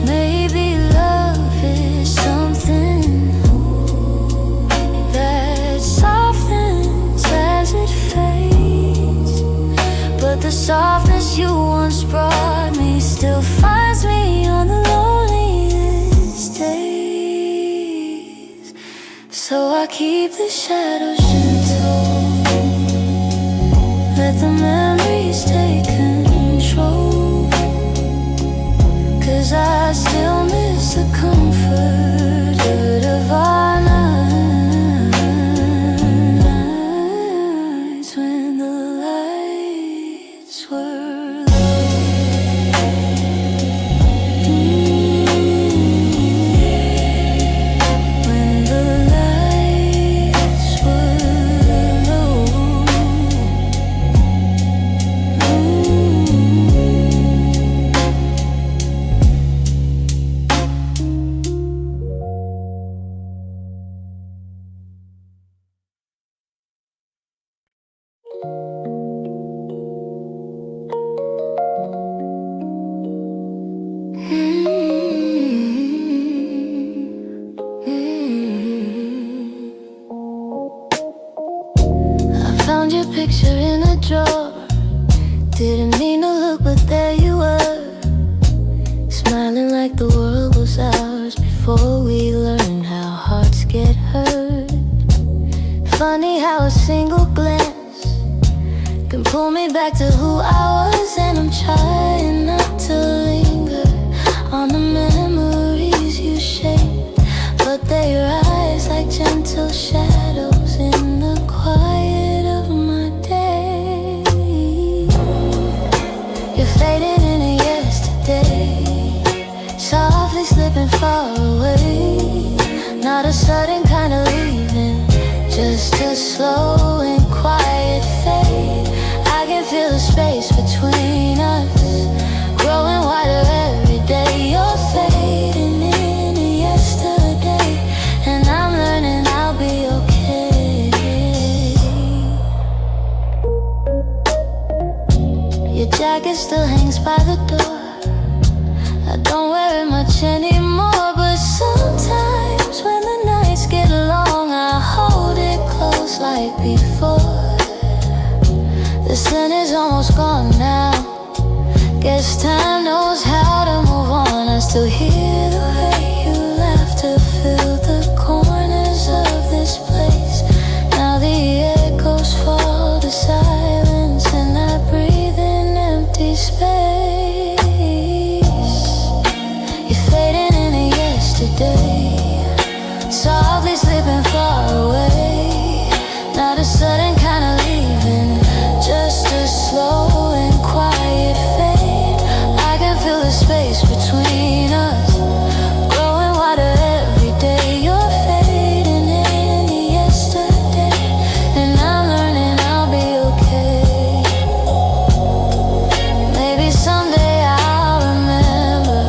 Maybe love is something that softens as it fades, but the softness you once brought me still finds me on the loneliest days. So I keep the shadows gentle, let the memories take control. 'Cause I still miss the comfort of our nights when the lights were low. When the lights were low. I found your picture in a drawer. Didn't mean to look, but there you were, smiling like the world was ours before we learned how hearts get hurt. Funny how a single glance can pull me back to who I was, and I'm trying not to linger on the memories you shaped, but they rise like gentle shadows in the quiet of my day. You're fading into yesterday, softly slipping far away. Not a sudden kind of leaving, just a slow and quiet fade. I can feel the space between us growing wider every day. You're fading into yesterday, and I'm learning I'll be okay. Your jacket still hangs by the door. I don't wear it much anymore, but sometimes when the nights get long, I hold sun is almost gone now. Guess time knows how to move on. I still hear the way you laughter fill the corners of this place. Now the echoes fall to silence, and I breathe in empty space. You're fading into yesterday, softly slipping far away. Not a sudden kind of leaving, just a slow and quiet fade. I can feel the space between us growing wider every day. You're fading into yesterday, and I'm learning I'll be okay. Maybe someday I'll remember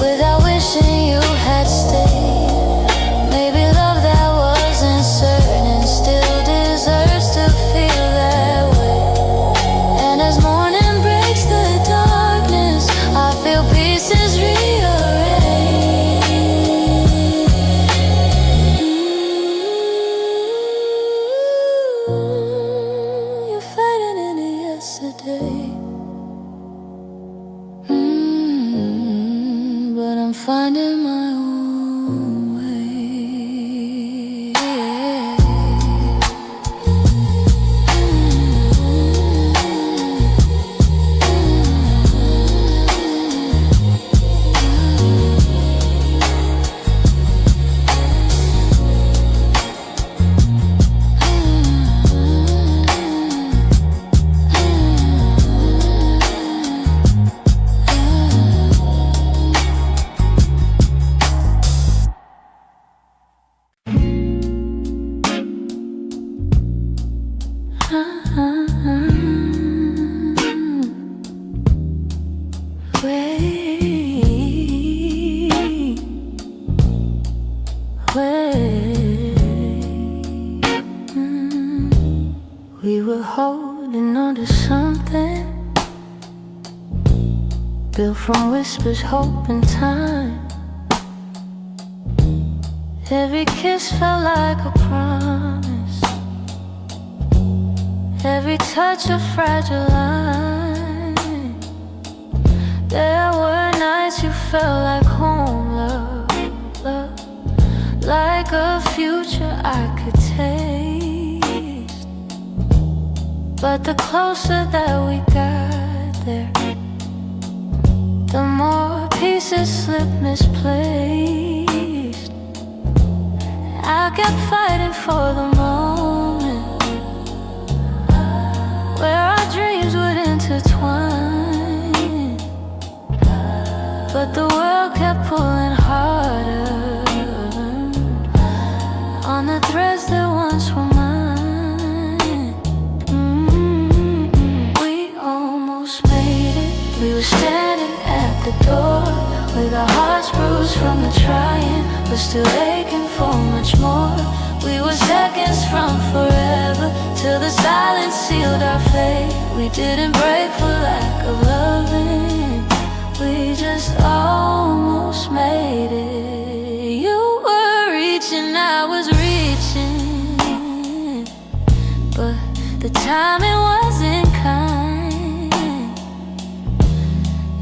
without wishing you had stayed. Maybe love that wasn't certain still deserves to feel that way. And as morning breaks the darkness, I feel pieces rearranged. You're fading into yesterday, but I'm finding my own way. We were holding on to something built from whispers, hope, and time. Every kiss felt like a promise, every touch a fragile line. There were nights you felt like home, love, love, like a future I could taste. But the closer that we got there, the more pieces slipped misplaced. I kept fighting for the moment where our dreams would intertwine, but the world kept pulling harder on the threads that once were mine. We almost made it. We were standing at the door with our hearts bruised from the trying, but still aching for much more. We were seconds from forever, till the silence sealed our fate. We didn't break for lack of loving, we just almost made it. You were reaching, I was reaching, but the timing wasn't kind.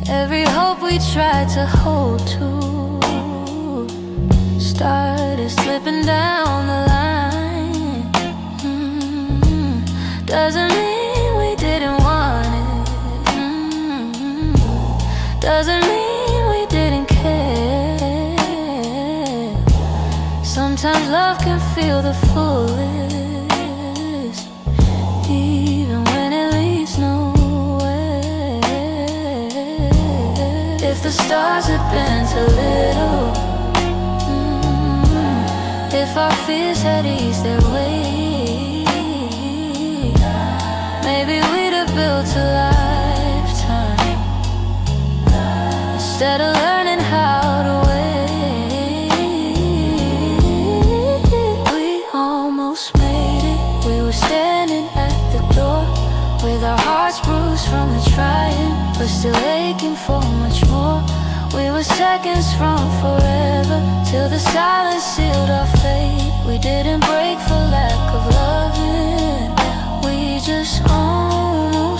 Every hope we tried to hold to started slipping down the line. Doesn't mean we didn't want it, doesn't mean we didn't care. Sometimes love can feel the fullest, even when it leads nowhere. If the stars had been too little, if our fears had eased their way, maybe we'd have built a lifetime instead of learning how to wait. We almost made it. We were standing at the door with our hearts bruised from the trying, but still aching for much more. We were seconds from forever, till the silence sealed our fate. We didn't break for lack of loving, we just almost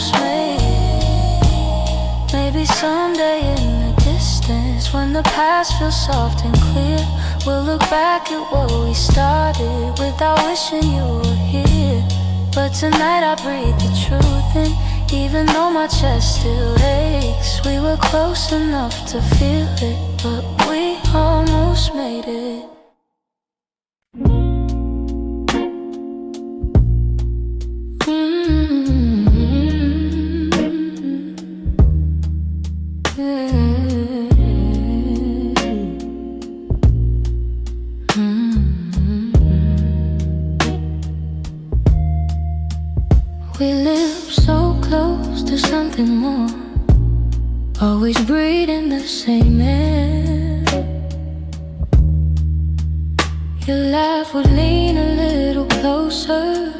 the past feels soft and clear. We'll look back at what we started without wishing you were here. But tonight I breathe the truth in, even though my chest still aches. We were close enough to feel it, but we almost made it. We live so close to something more, always breathing the same air. Your laugh would lean a little closer,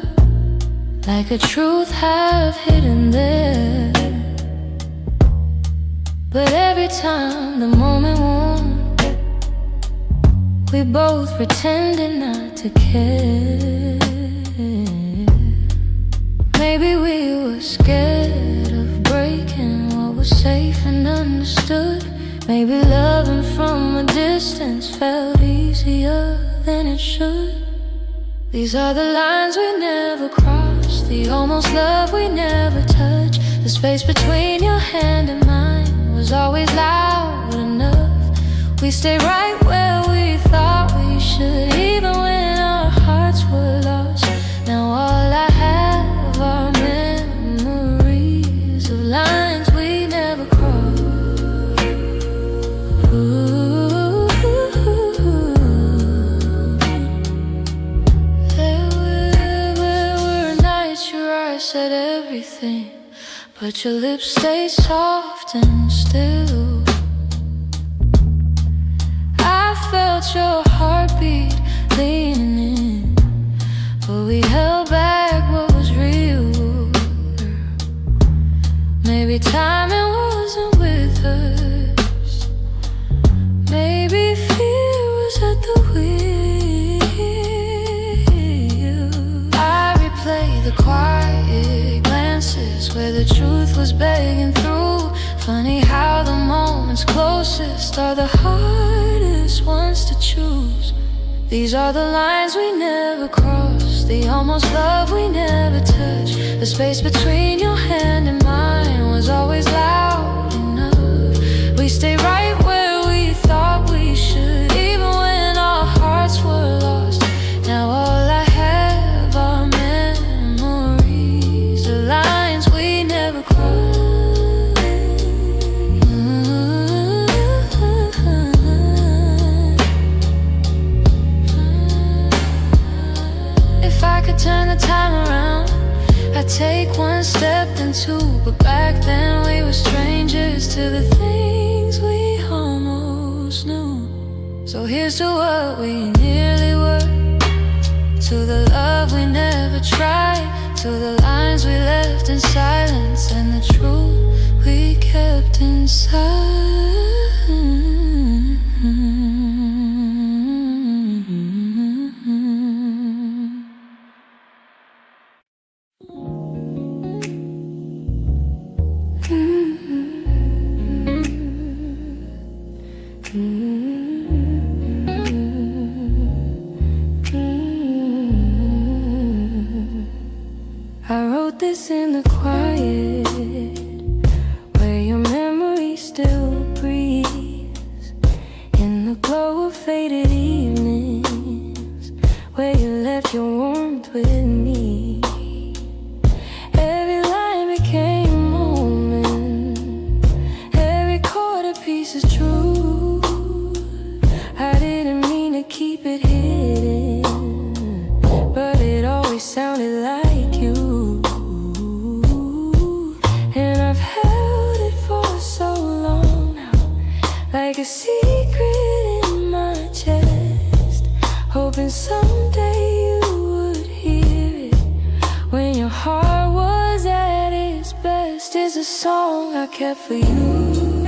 like a truth half hidden there. But every time the moment warmed, we both pretended not to care. Maybe we were scared of breaking what was safe and understood. Maybe loving from a distance felt easier than it should. These are the lines we never crossed, the almost love we never touched. The space between your hand and mine was always loud enough. We stayed right where we thought we should, even when our hearts were lost. Now all I have are memories of lines we never crossed. There were nights your eyes said everything, but your lips stayed soft and still. I felt your heartbeat leaning in, but we held back what was real. Maybe timing wasn't with us, maybe fear was at the wheel. I replay the quiet glances where the truth was begging through. Funny how the moments closest are the hardest ones to choose. These are the lines we never crossed, the almost love we never touched. The space between your hand and mine was always loud enough. We stayed right where we thought we should, even when our hearts were lost. Now all I have are memories, the lines we never crossed. If I could turn the time around, I'd take one step then two. But back then we were strangers to the things we almost knew. So here's to what we nearly were, to the love we never tried, to the lines we left in silence, and the truth we kept inside. I wrote this in the quiet, where your memory still breathes, in the glow of faded evenings, where you left your warmth with me. Every line became a moment, every chord a piece is true. I didn't mean to keep it hidden, but it always sounded like you. And I've held it for so long now, like a secret in my chest, hoping someday you would hear it when your heart was at its best. It's a song I kept for you,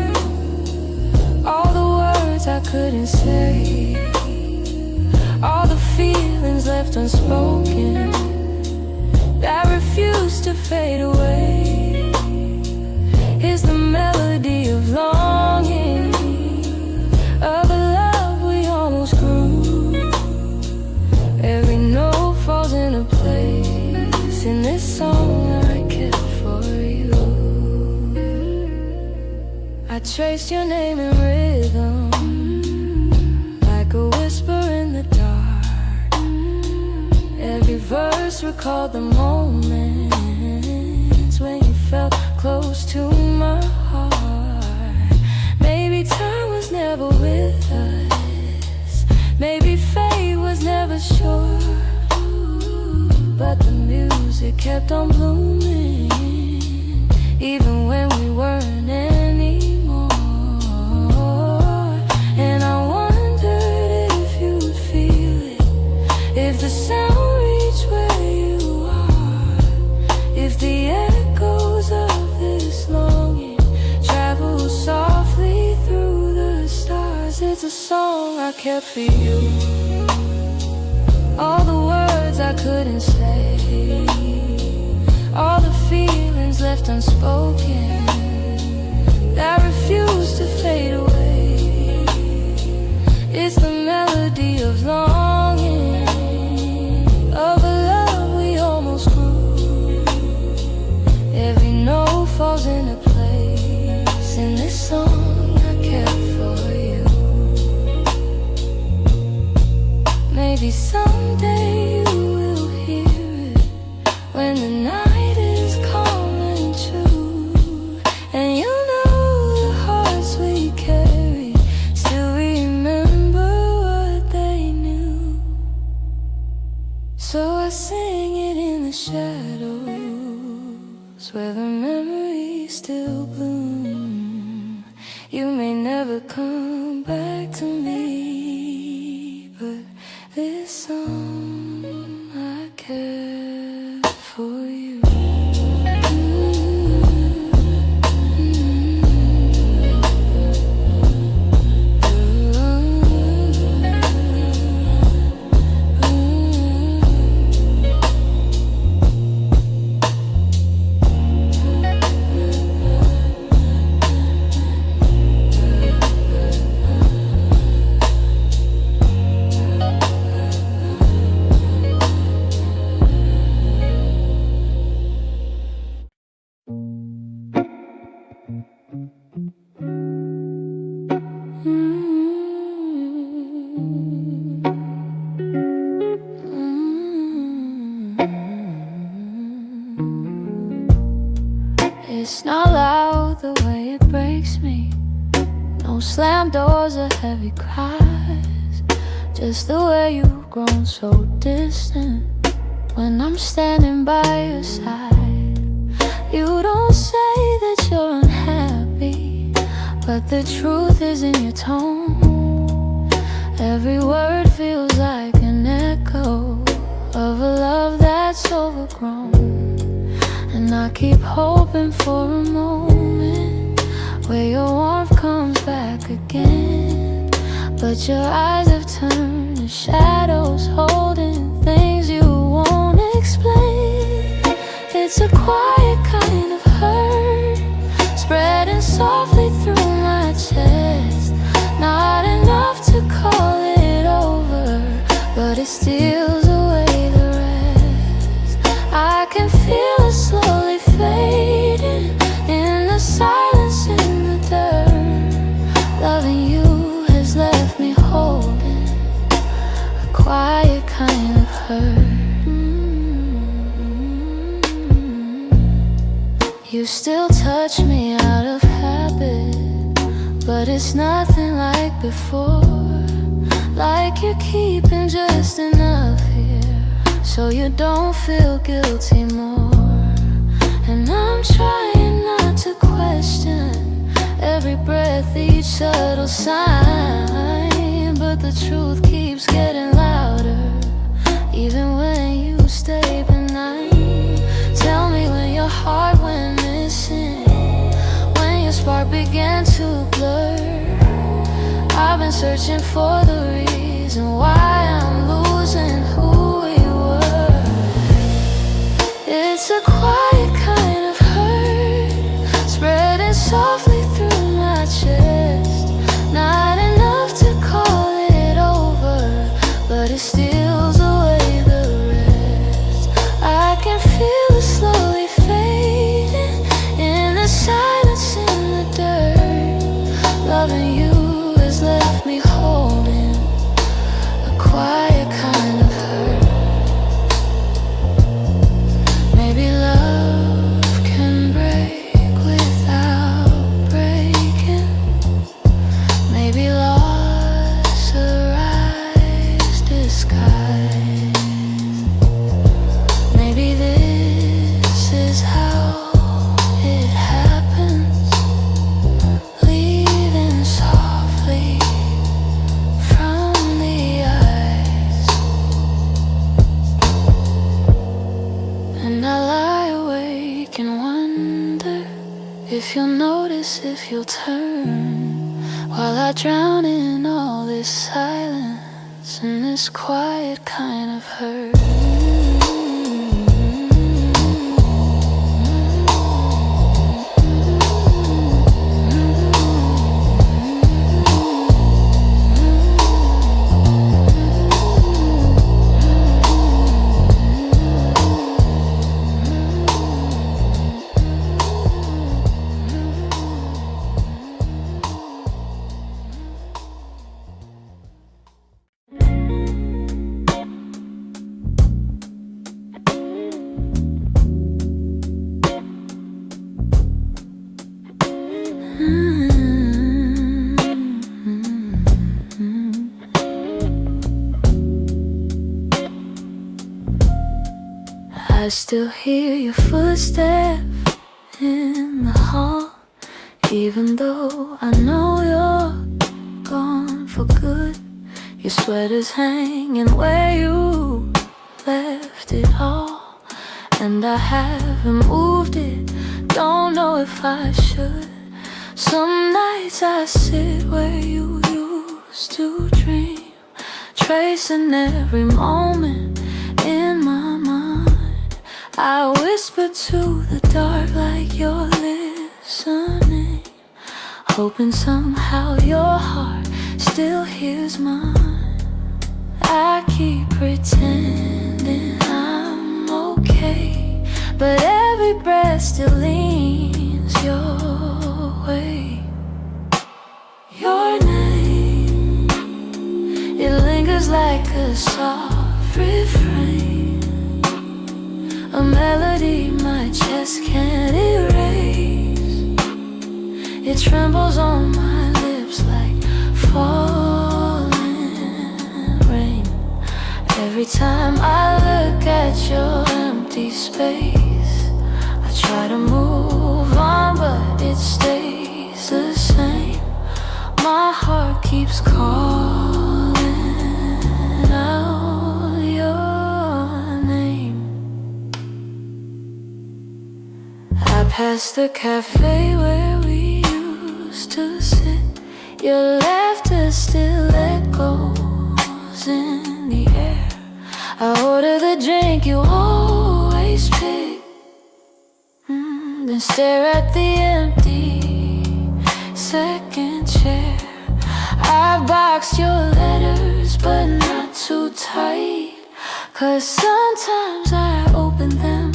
all the words I couldn't say, all the feelings left unspoken that refuse to fade away. Is the melody of longing traced your name in rhythm, like a whisper in the dark. Every verse recalled the moments when you felt close to my heart. Maybe time was never with us, maybe fate was never sure, but the music kept on blooming, even when we weren't anymore. And I wondered if you'd feel it, if the sound reached where you are, if the echoes of this longing travel softly through the stars. It's a song I kept for you, all the words I couldn't say, all the feelings left unspoken that refuse to fade away. It's the melody of longing, of a love we almost grew. Every note falls into place in this song I kept for you. Maybe someday you will hear it when the night is calm and true, and you know the hearts we carry still remember what they knew. So I sing it in the shadows where the memories still bloom. You may never come back to me, but this song I kept for you. It's not loud the way it breaks me, no slam doors or heavy cries, just the way you've grown so distant when I'm standing by your side. You don't say that you're unhappy, but the truth is in your tone. Every word feels like an echo of a love that's overgrown. And I keep hoping for a moment where your warmth comes back again, but your eyes have turned to shadows holding things you won't explain. It's a quiet kind of hurt, spreading softly through my chest. Not enough to call it over, but it steals away the rest. I can feel it slowly fading in the silence, in the dirt. Loving you has left me holding a quiet kind of hurt. You still touch me out of habit, but it's nothing like before. Like you're keeping just enough here so you don't feel guilty more. And I'm trying not to question every breath, each subtle sign, but the truth keeps getting louder, even when you stay benign. Tell me when your heart went missing, when your spark began to blur. I've been searching for the reason why I'm losing who we were. It's a quiet kind of hurt, spreading softly through my chest. Not enough to call it over, but it steals away the rest. I can feel it slowly fading in the silence, in the dirt. if you'll notice, if you'll turn, while I drown in all this silence and this quiet kind of hurt. I still hear your footsteps in the hall, even though I know you're gone for good. Your sweater's hanging where you left it all, and I haven't moved it, don't know if I should. Some nights I sit where you used to dream, tracing every moment in my mind. I whisper to the dark like you're listening, hoping somehow your heart still hears mine. I keep pretending I'm okay, but every breath still leans your way. Your name, it lingers like a soft refrain, a melody my chest can't erase. It trembles on my lips like falling rain. Every time I look at your empty space, I try to move on, but it stays the same. My heart keeps calling out your name. I pass the cafe where we used to sit. Your laughter still echoes in the air. I order the drink you always pick, then stare at the empty second chair. I've boxed your letters, but not too tight, 'cause sometimes I open them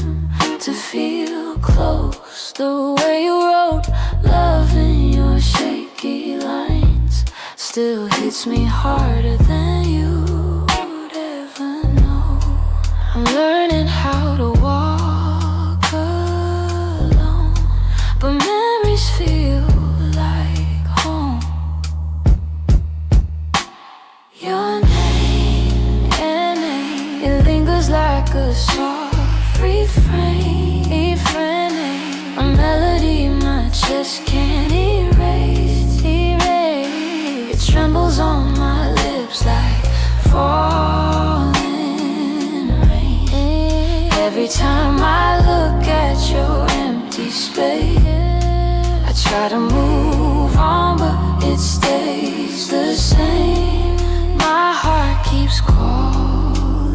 to feel close. The way you wrote love in your shaky lines still hits me harder than you'd ever know. I'm learning how to walk alone, but memories feel like home. Your name, it lingers like a soft refrain, a melody my chest can't erase. It trembles on my lips like falling rain. Every time I look at your empty space, I try to move on, but it stays the same. My heart keeps calling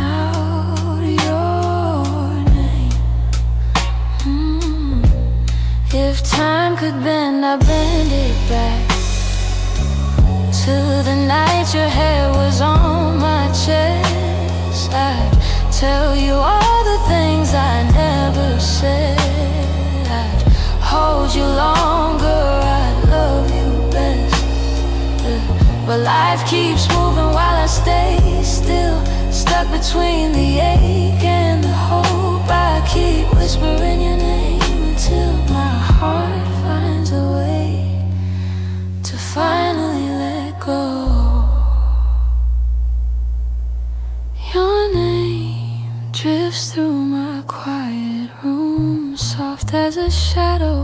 out your name. If time could bend, I'd bend it back to the night your hair was on my chest. I'd tell you all the things I never said. I'd hold you longer, I'd love you best. But life keeps moving while I stay still, stuck between the ache and the hope. I keep whispering your name until my heart finds a way to finally let go. Your name drifts through my quiet room, soft as a shadow,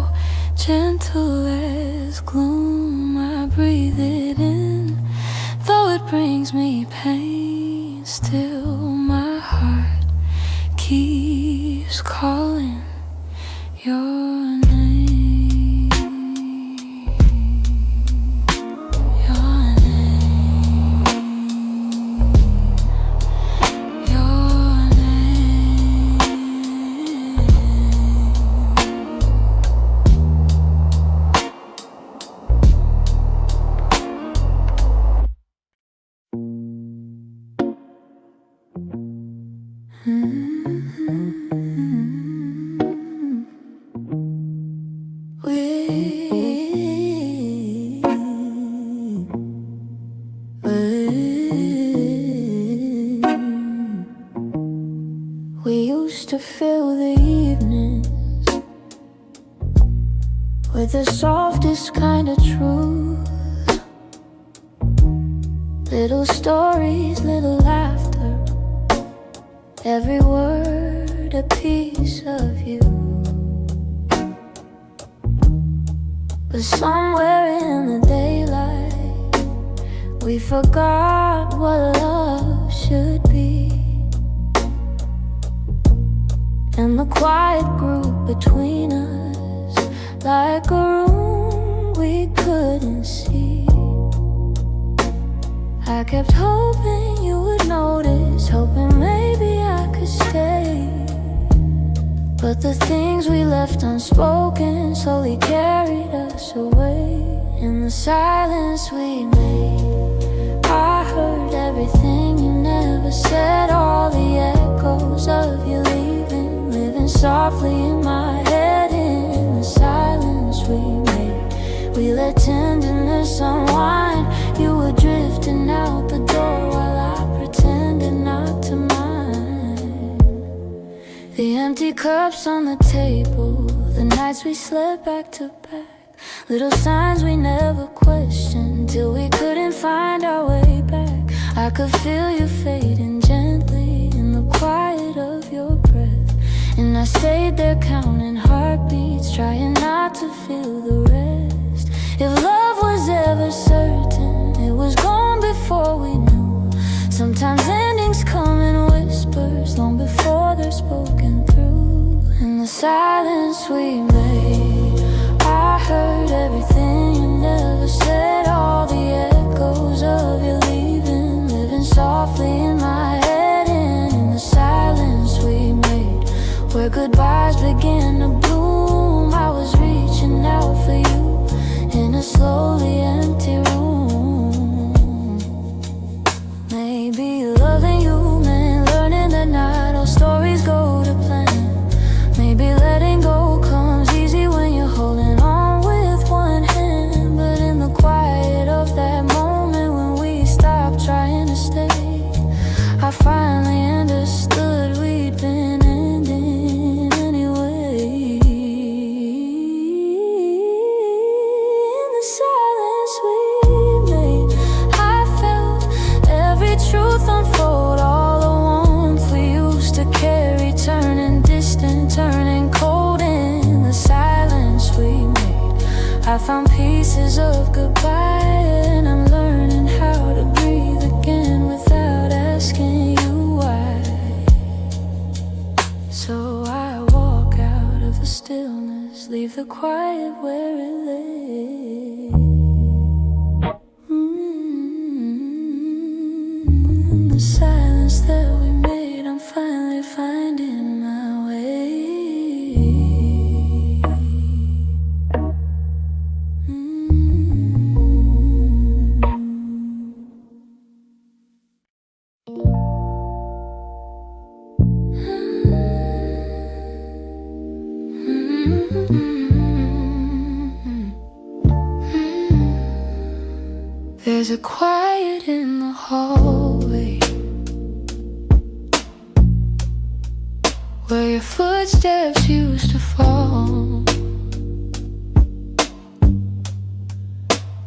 gentle as gloom. I breathe it in, though it brings me pain. Still my heart keeps calling your name. We used to fill the evenings with the softest kind of truth. Little stories, little laughter, every word a piece of you. But somewhere in the daylight, we forgot what love should be. And the quiet grew between us like a room we couldn't see. I kept hoping you would notice, hoping maybe I could stay. But the things we left unspoken slowly carried us away. In the silence we made, I heard everything you never said, all the echoes of you leaving, living softly in my head. In the silence we made, we let tenderness unwind. You were drifting out the door while I pretended not to mind. The empty cups on the table, the nights we slept back to back, little signs we never questioned till we couldn't find our way back. I could feel you fading gently in the quiet of your breath, and I stayed there counting heartbeats, trying not to feel the rest. If love was ever certain, it was gone before we knew. Sometimes endings come in whispers long before they're spoken through. In the silence we made, I heard everything you never said, all the echoes of you leaving, living softly in my head. And in the silence we made, where goodbyes began to bloom, I was reaching out for you in a slowly empty room. Maybe loving you meant learning that not all stories go to plan. Maybe letting go comes easy when you're holding on with one hand. But in the quiet of that moment when we stopped trying to stay, I finally understood we'd been ending anyway. In the silence we made, I felt every truth unfold, all the warmth we used to carry turning distant, turning cold. In the silence we made, I found pieces of goodbye, and I'm learning how to breathe again without asking you why. So I walk out of the stillness, leave the quiet where it lay. In the silence that we made, I'm finally finding my way. There's a quiet in the hallway where your footsteps used to fall.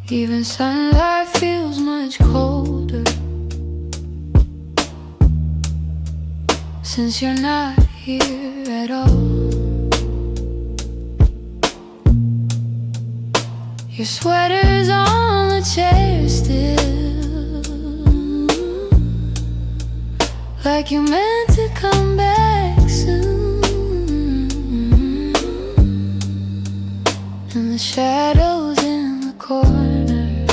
Even sunlight feels much colder since you're not here at all. Your sweater's on the chair still, like you meant to come back soon. And the shadows in the corner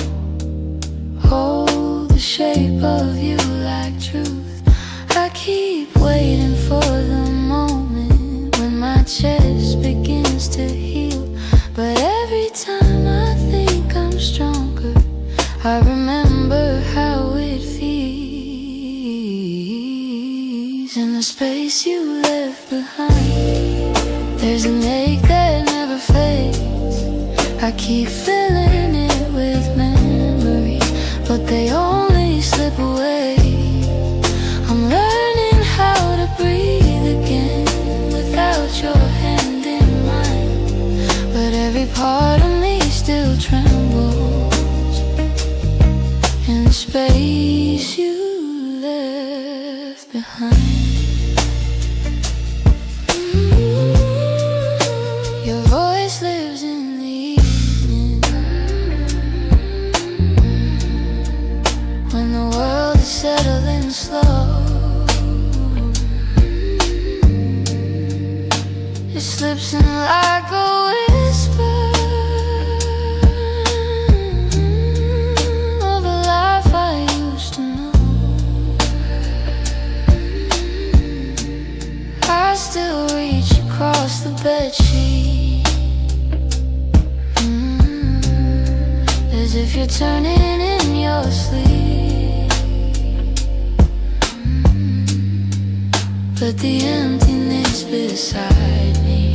hold the shape of you like truth. I keep waiting for the moment when my chest begins to heal, but every time I think I'm stronger, I remember how it feels in the space you left behind. There's an ache that never fades. I keep filling it with memories, but they only slip away. I'm learning how to breathe again without your hand in mine, but every part of me still trembles in the space you left behind. Your voice lives in the evening, when the world is settling slow. It slips in like a whisper of a life I used to know. I still reach across the bedsheet, as if you're turning in your sleep. But the emptiness beside me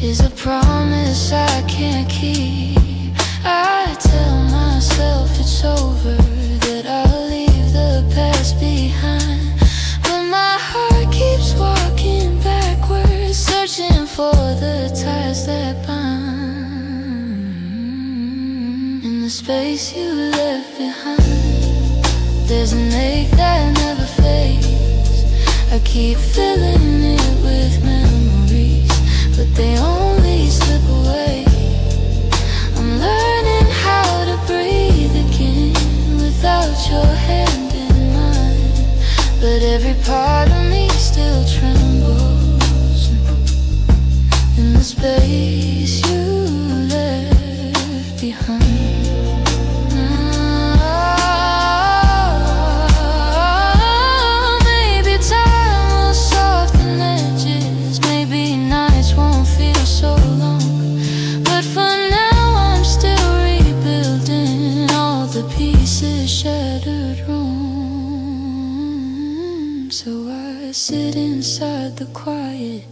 is a promise I can't keep. I tell myself it's over, that I'll leave the past behind, but my heart keeps walking backwards, searching for the ties that bind. In the space you left behind, there's an ache that never fades. I keep filling it with memories, but they only slip away. I'm learning how to breathe again without your hand in mine, but every part of me still trembles in the space you left behind. Shattered room, so I sit inside the quiet,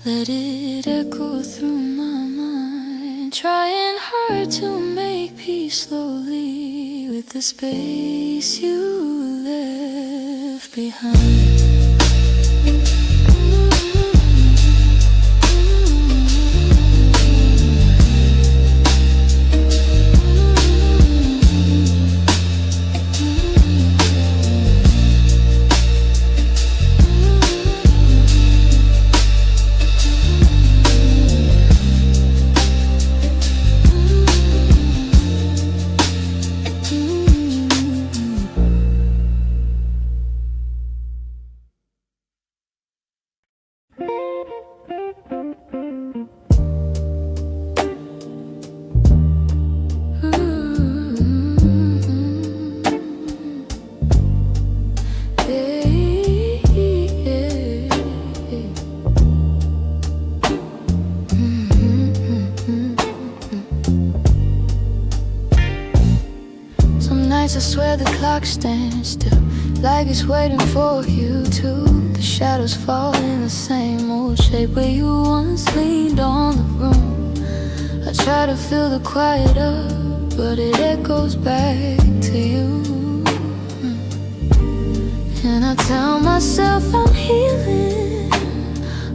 let it echo through my mind, trying hard to make peace slowly with the space you left behind. I swear the clock stands still, like it's waiting for you too. The shadows fall in the same old shape where you once leaned on the room. I try to fill the quiet up, but it echoes back to you. And I tell myself I'm healing,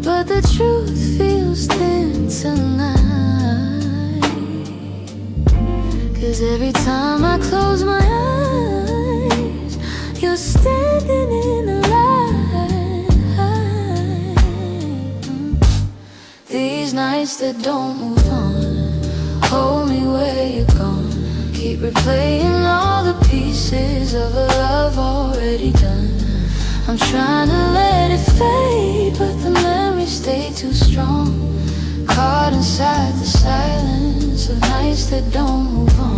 but the truth feels thin tonight. 'Cause every time I close my eyes, you're standing in the light. These nights that don't move on, hold me where you're gone. Keep replaying all the pieces of a love already done. I'm trying to let it fade, but the memories stay too strong. Caught inside the silence of nights that don't move on.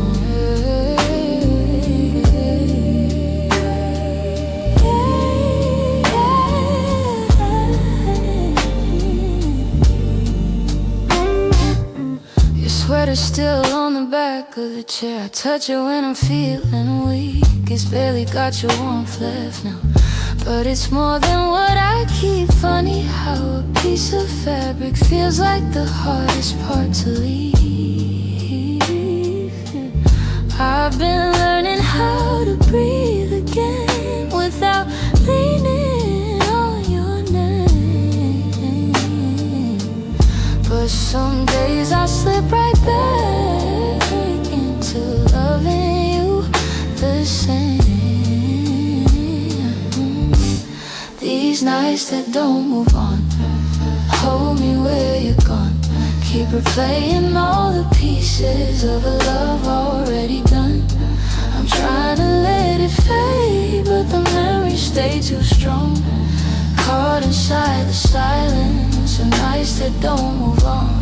Your sweater's still on the back of the chair. I touch it when I'm feeling weak. It's barely got your warmth left now, but it's more than what I keep. Funny how a piece of fabric feels like the hardest part to leave. I've been learning how to breathe again without leaning on your name. But some days I slip right back into loving you the same. These nights that don't move on, hold me where you're gone. Keep replaying all the pieces of a love already done. I'm trying to let it fade, but the memories stay too strong. Caught inside the silence of nights that don't move on.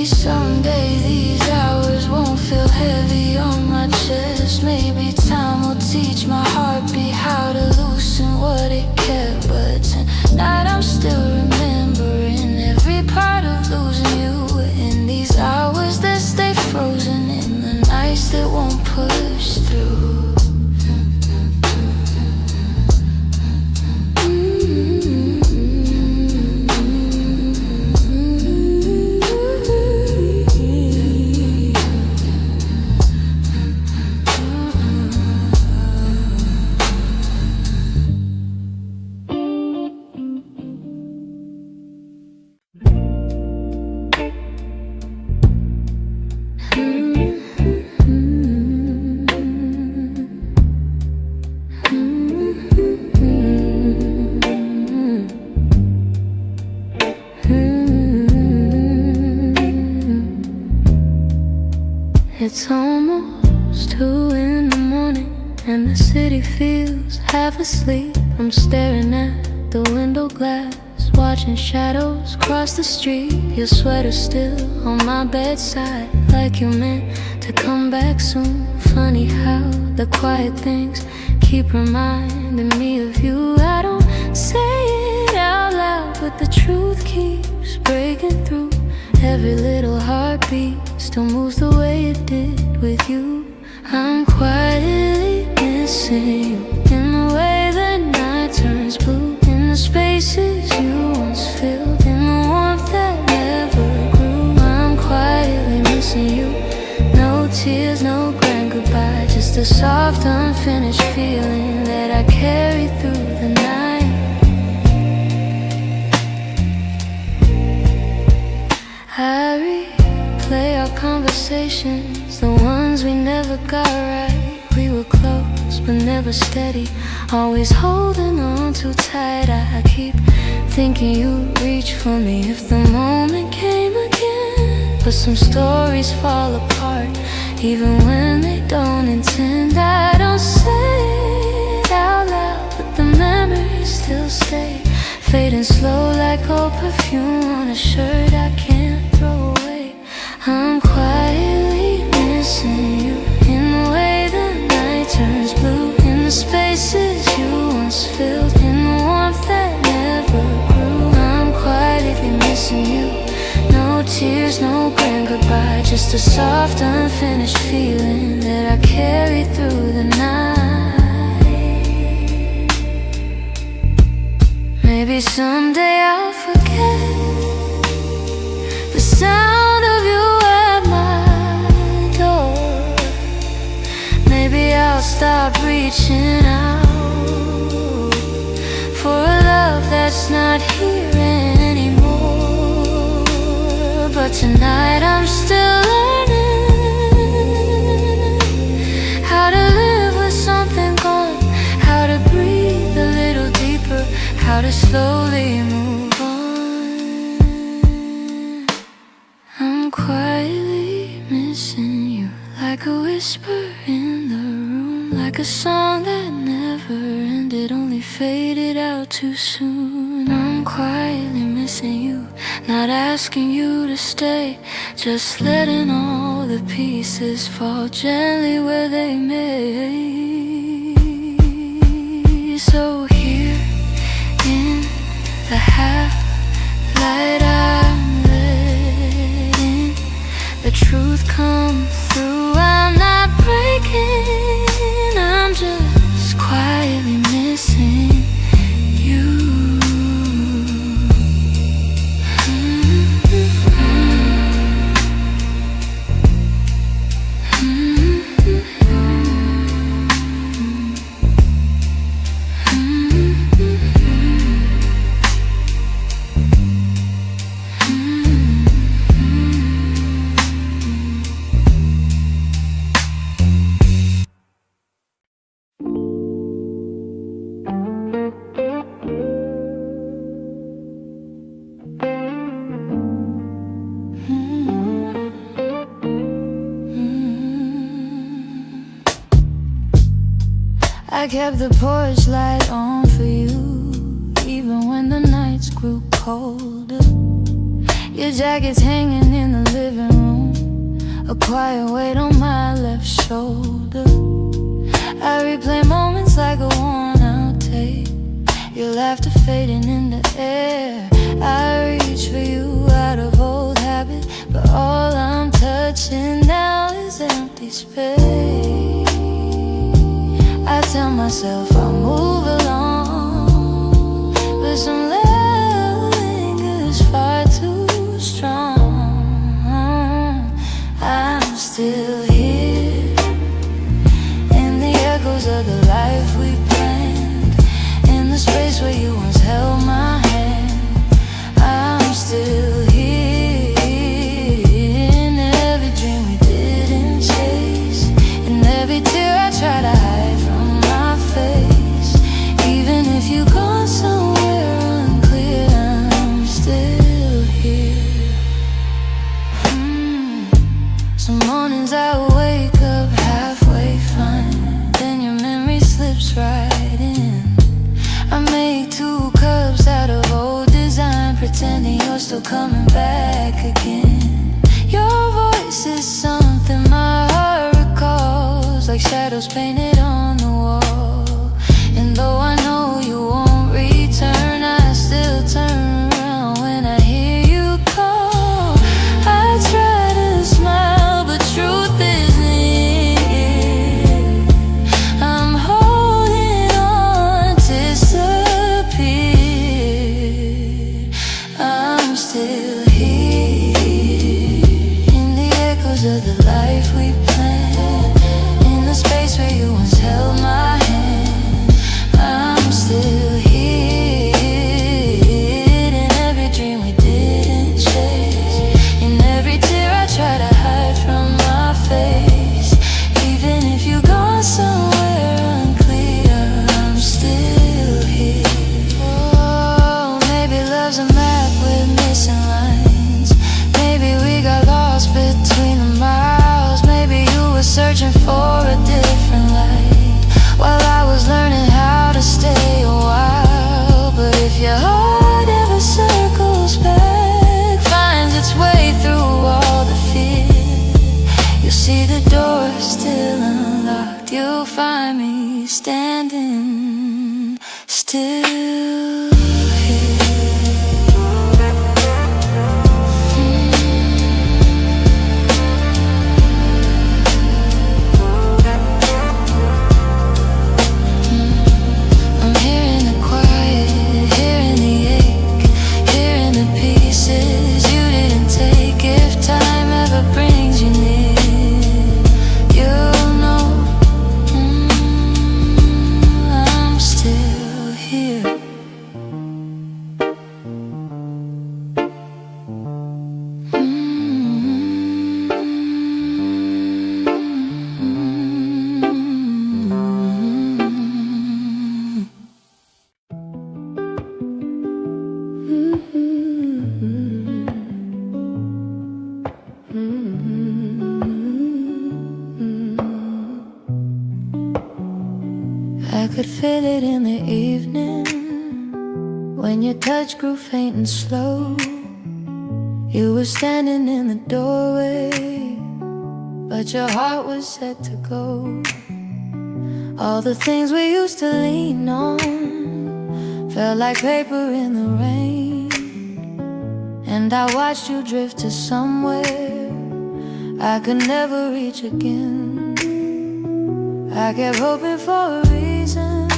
Someday these hours won't feel heavy on my chest. Maybe time will teach my heartbeat how to loosen what it kept. But tonight I'm still remembering every part of losing you. In these hours that stay frozen, in the nights that won't push through. It's almost 2 in the morning and the city feels half asleep. I'm staring at the window glass, watching shadows cross the street. Your sweater still on my bedside, like you meant to come back soon. Funny how the quiet things keep reminding me of you. I don't say it out loud, but the truth keeps breaking through. Every little heartbeat still moves the way it did with you. I'm quietly missing you, in the way the night turns blue, in the spaces you once filled, in the warmth that never grew. I'm quietly missing you. No tears, no grand goodbye, just a soft unfinished feeling that I carry through the night. I replay our conversations, the ones we never got right. We were close but never steady, always holding on too tight. I keep thinking you'd reach for me if the moment came again. But some stories fall apart, even when they don't intend. I don't say it out loud, but the memories still stay, fading slow like old perfume on a shirt I can't throw away. I'm quietly missing you, in the way the night turns blue, in the spaces you once filled, in the warmth that never grew. I'm quietly missing you. No tears, no grand goodbye, just a soft unfinished feeling that I carry through the night. Maybe someday I'll forget the sound of you at my door. Maybe I'll stop reaching out for a love that's not here anymore. But tonight I'm still learning how to live with something gone, how to breathe a little deeper, how to slowly move on. I'm quietly missing you, like a whisper in the room, like a song that never ended, only faded out too soon. I'm quietly missing you, not asking you to stay, just letting all all the pieces fall gently where they may. So here in the half-light I'm letting the truth come through. I'm not breaking, I'm just quietly missing you. I kept the porch light on for you, even when the nights grew colder. Your jacket's hanging in the living room, a quiet weight on my left shoulder. I replay moments like a worn-out tape, your laughter fading in the air. I reach for you out of old habit, but all I'm touching now is empty space. I tell myself I'll move along, but some love lingers far too strong. I'm still here in the echoes of the life we planned, in the space where you once held my hand. I'm still here in every dream we didn't chase, in every tear I try to hide from my face. Even if you've gone somewhere unclear, I'm still here. Some mornings I wake up halfway fine, then your memory slips right in. I make 2 cups out of old design, pretending you're still coming back again. Your voice is something my heart recalls, like shadows painted on the wall. And though I know you won't return, I still turn around when I hear you call. I try to smile, but truth isn't it. I'm holding on, disappeared. I'm still here in the echoes of the life we planned, in the space where you once held my hand. I'm still here in every dream we didn't chase, in every tear I try to hide from my face. Even if you've gone somewhere unclear, I'm still here. Oh, maybe love's a map with missing lines. Maybe we got lost between the miles. Maybe you were searching for a different light, while I was learning how to stay a while. But if your heart ever circles back, finds its way through all the fear, you'll see the door still unlocked. You'll find me standing still here. I'm hearing the quiet, hearing the ache, hearing the pieces you didn't take. If time ever brings you near, you'll know I'm still here. I could feel it in the evening, when your touch grew faint and slow. You were standing in the doorway, but your heart was set to go. All the things we used to lean on felt like paper in the rain, and I watched you drift to somewhere I could never reach again. I kept hoping for a reason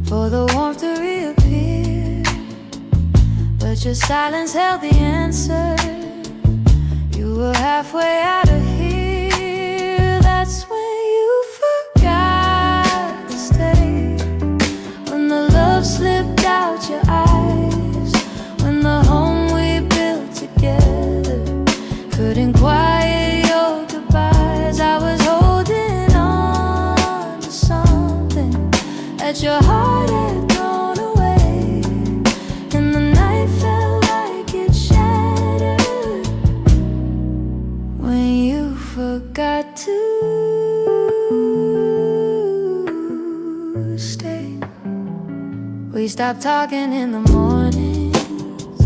for the warmth to reappear, but your silence held the answer. You were halfway out of here. That's when you forgot to stay, when the love slipped out your eyes, when the home we built together couldn't quiet your goodbyes. I was holding on to something that your heart had thrown away, and the night felt like it shattered when you forgot to stay. We stopped talking in the mornings,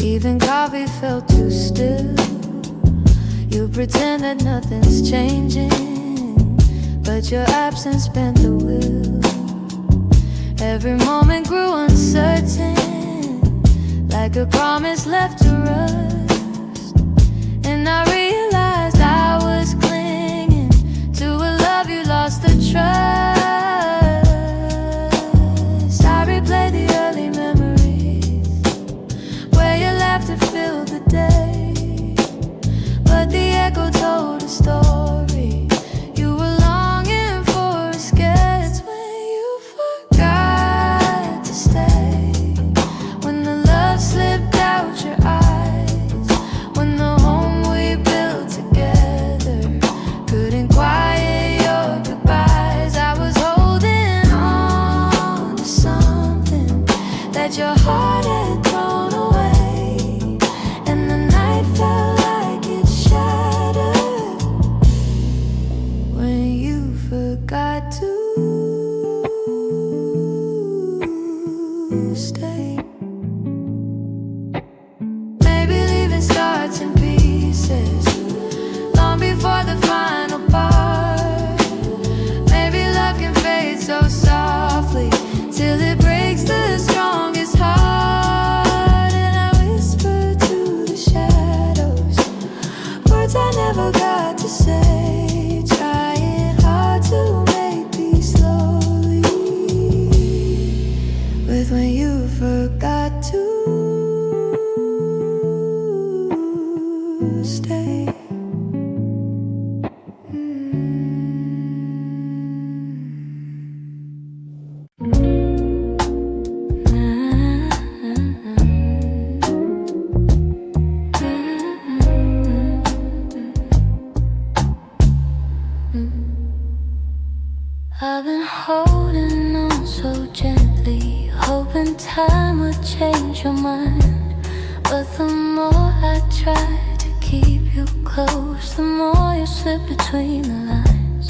even coffee felt too still. You pretend that nothing's changing, but your absence bent the wheel. Every moment grew uncertain, like a promise left to rust, and I realized I was clinging to a love you lost the trust. I replay the early memories where your laughter filled the day, but the echo told a story. You were longing for escape. It's when you forgot to stay, when the love slipped out your eyes, when the home we built together couldn't quiet your goodbyes. I was holding on to something that your heart had thrown away, and the night felt like it shattered when you forgot to stay. Maybe leaving starts in pieces long before the final part. Maybe love can fade so softly till it breaks the strongest heart. And I whisper to the shadows words I never got to say, trying hard to make peace slowly with when you forgot to stay. I've been holding on so gently, hoping time would change your mind. But the more I try to keep you close, the more you slip between the lines.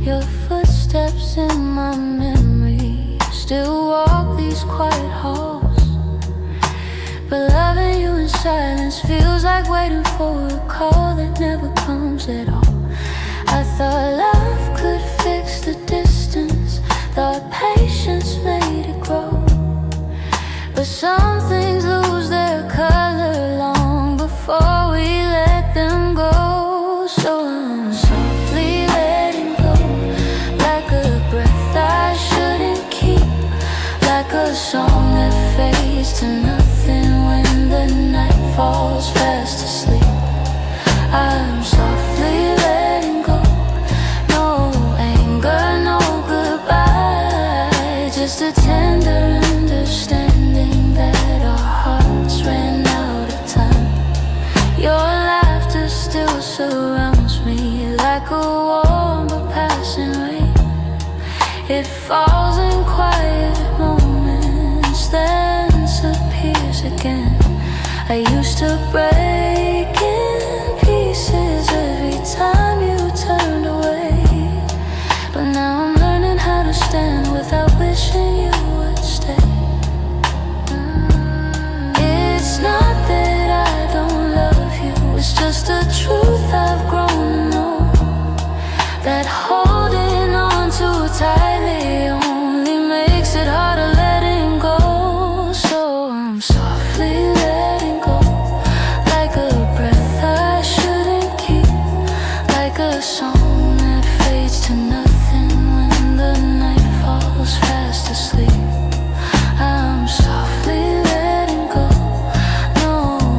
Your footsteps in my memory still walk these quiet halls, but loving you in silence feels like waiting for a call that never comes at all. I thought love could fix the distance, thought patience made it grow, but some things lose their color long before we let them go. So I'm softly letting go, like a breath I shouldn't keep, like a song that fades to nothing when the night falls fast asleep. I'm softly letting go, no anger, no goodbye, just a tender understanding that our hearts ran out of time. Your laughter still surrounds me like a warm but passing rain. It falls in quiet moments, then disappears again. I used to break in pieces every time you turned away, but now I'm learning how to stand without wishing you would stay. It's not that I don't love you, it's just a truth I've grown to know. that holding on too tightly only makes it harder letting go. So I'm softly letting go, like a breath I shouldn't keep, like a song that fades to nothing when the night falls fast asleep. I'm softly letting go, no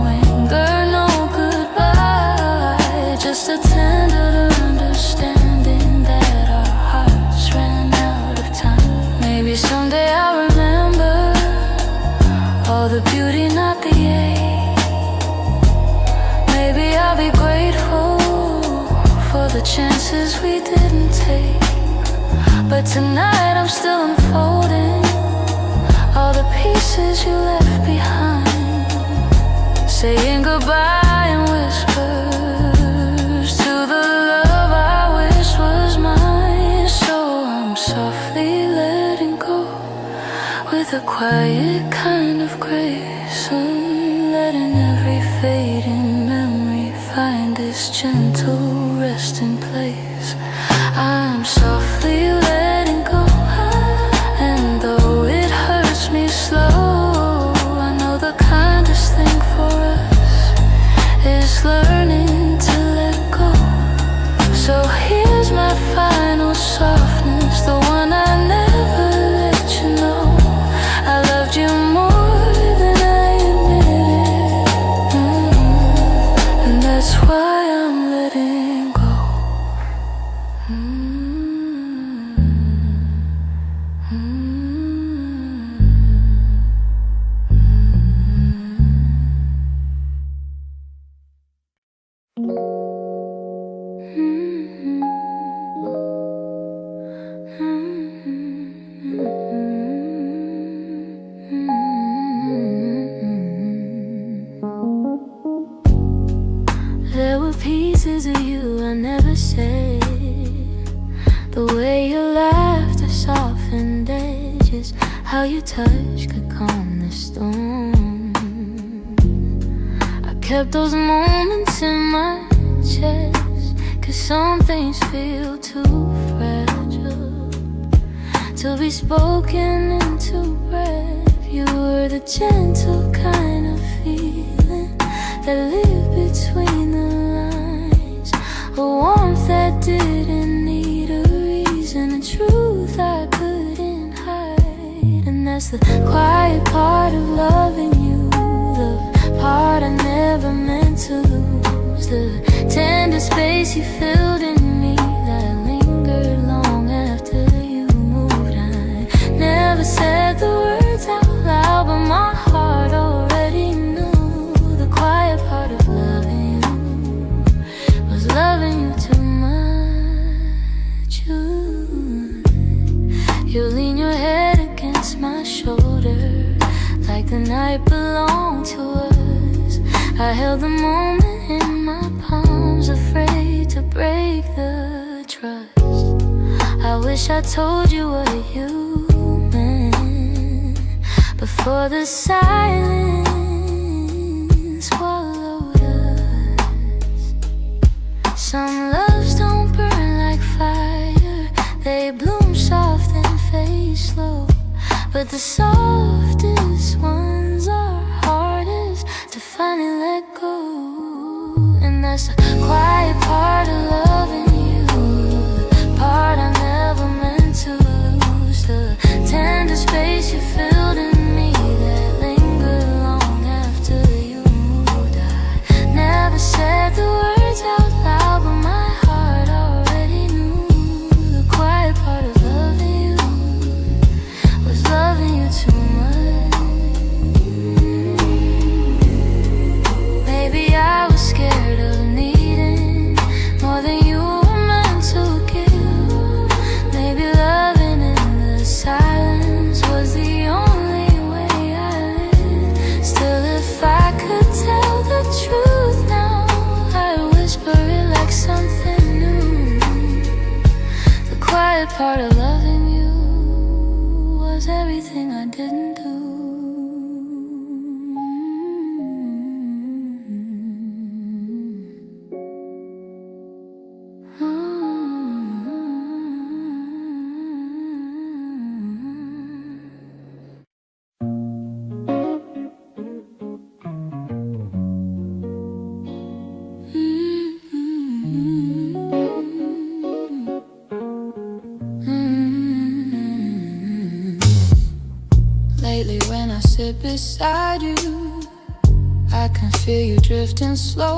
anger, no goodbye, just a tender understanding that our hearts ran out of time. Maybe someday I'll remember all the beauty, not the ache. Maybe I'll be grateful for the chances we didn't take. But tonight I'm still unfolding all the pieces you left behind, saying goodbye in whispers to the love I wish was mine. So I'm softly letting go with a quiet kind of grace, letting every fading memory find its gentle resting place. I'm softly letting go, and though it hurts me slow, I know the kindest thing for us is learning to let go. So here's my final softness, the one I never let you know. I loved you more than I admitted, and that's why I'm letting go. There were pieces of you I never said, the way you laughed, the softened edges, how your touch could calm the storm. I kept those moments in my chest, 'cause some things feel too fragile to be spoken into breath. You were the gentle kind of feeling that lived between the lines, a warmth that didn't need a reason, a truth I couldn't hide. And that's the quiet part of loving you, the part I never meant to lose, the tender space you filled in me that lingered long after you moved. I never said the words out loud, but my heart already knew. The quiet part of loving you was loving you too much. You lean your head against my shoulder like the night belonged to us. I held the moment in my palms, afraid to break the trust. I wish I told you what you meant before the silence swallowed us. Some loves don't burn like fire, they bloom soft and fade slow, but the softest ones are hardest to finally let go. And that's the quiet part of loving you, the part I never meant to lose, the tender space you filled in me that lingered long after you moved. I never said the words out loud, but my heart already knew. The quiet part of loving you was loving you too much. Maybe I was scared of needing more than you were meant to give. Maybe loving in the silence was the only way I lived. Still, if I could tell the truth now, I'd whisper it like something new. The quiet part of loving you was everything I didn't do. feel you drifting slow.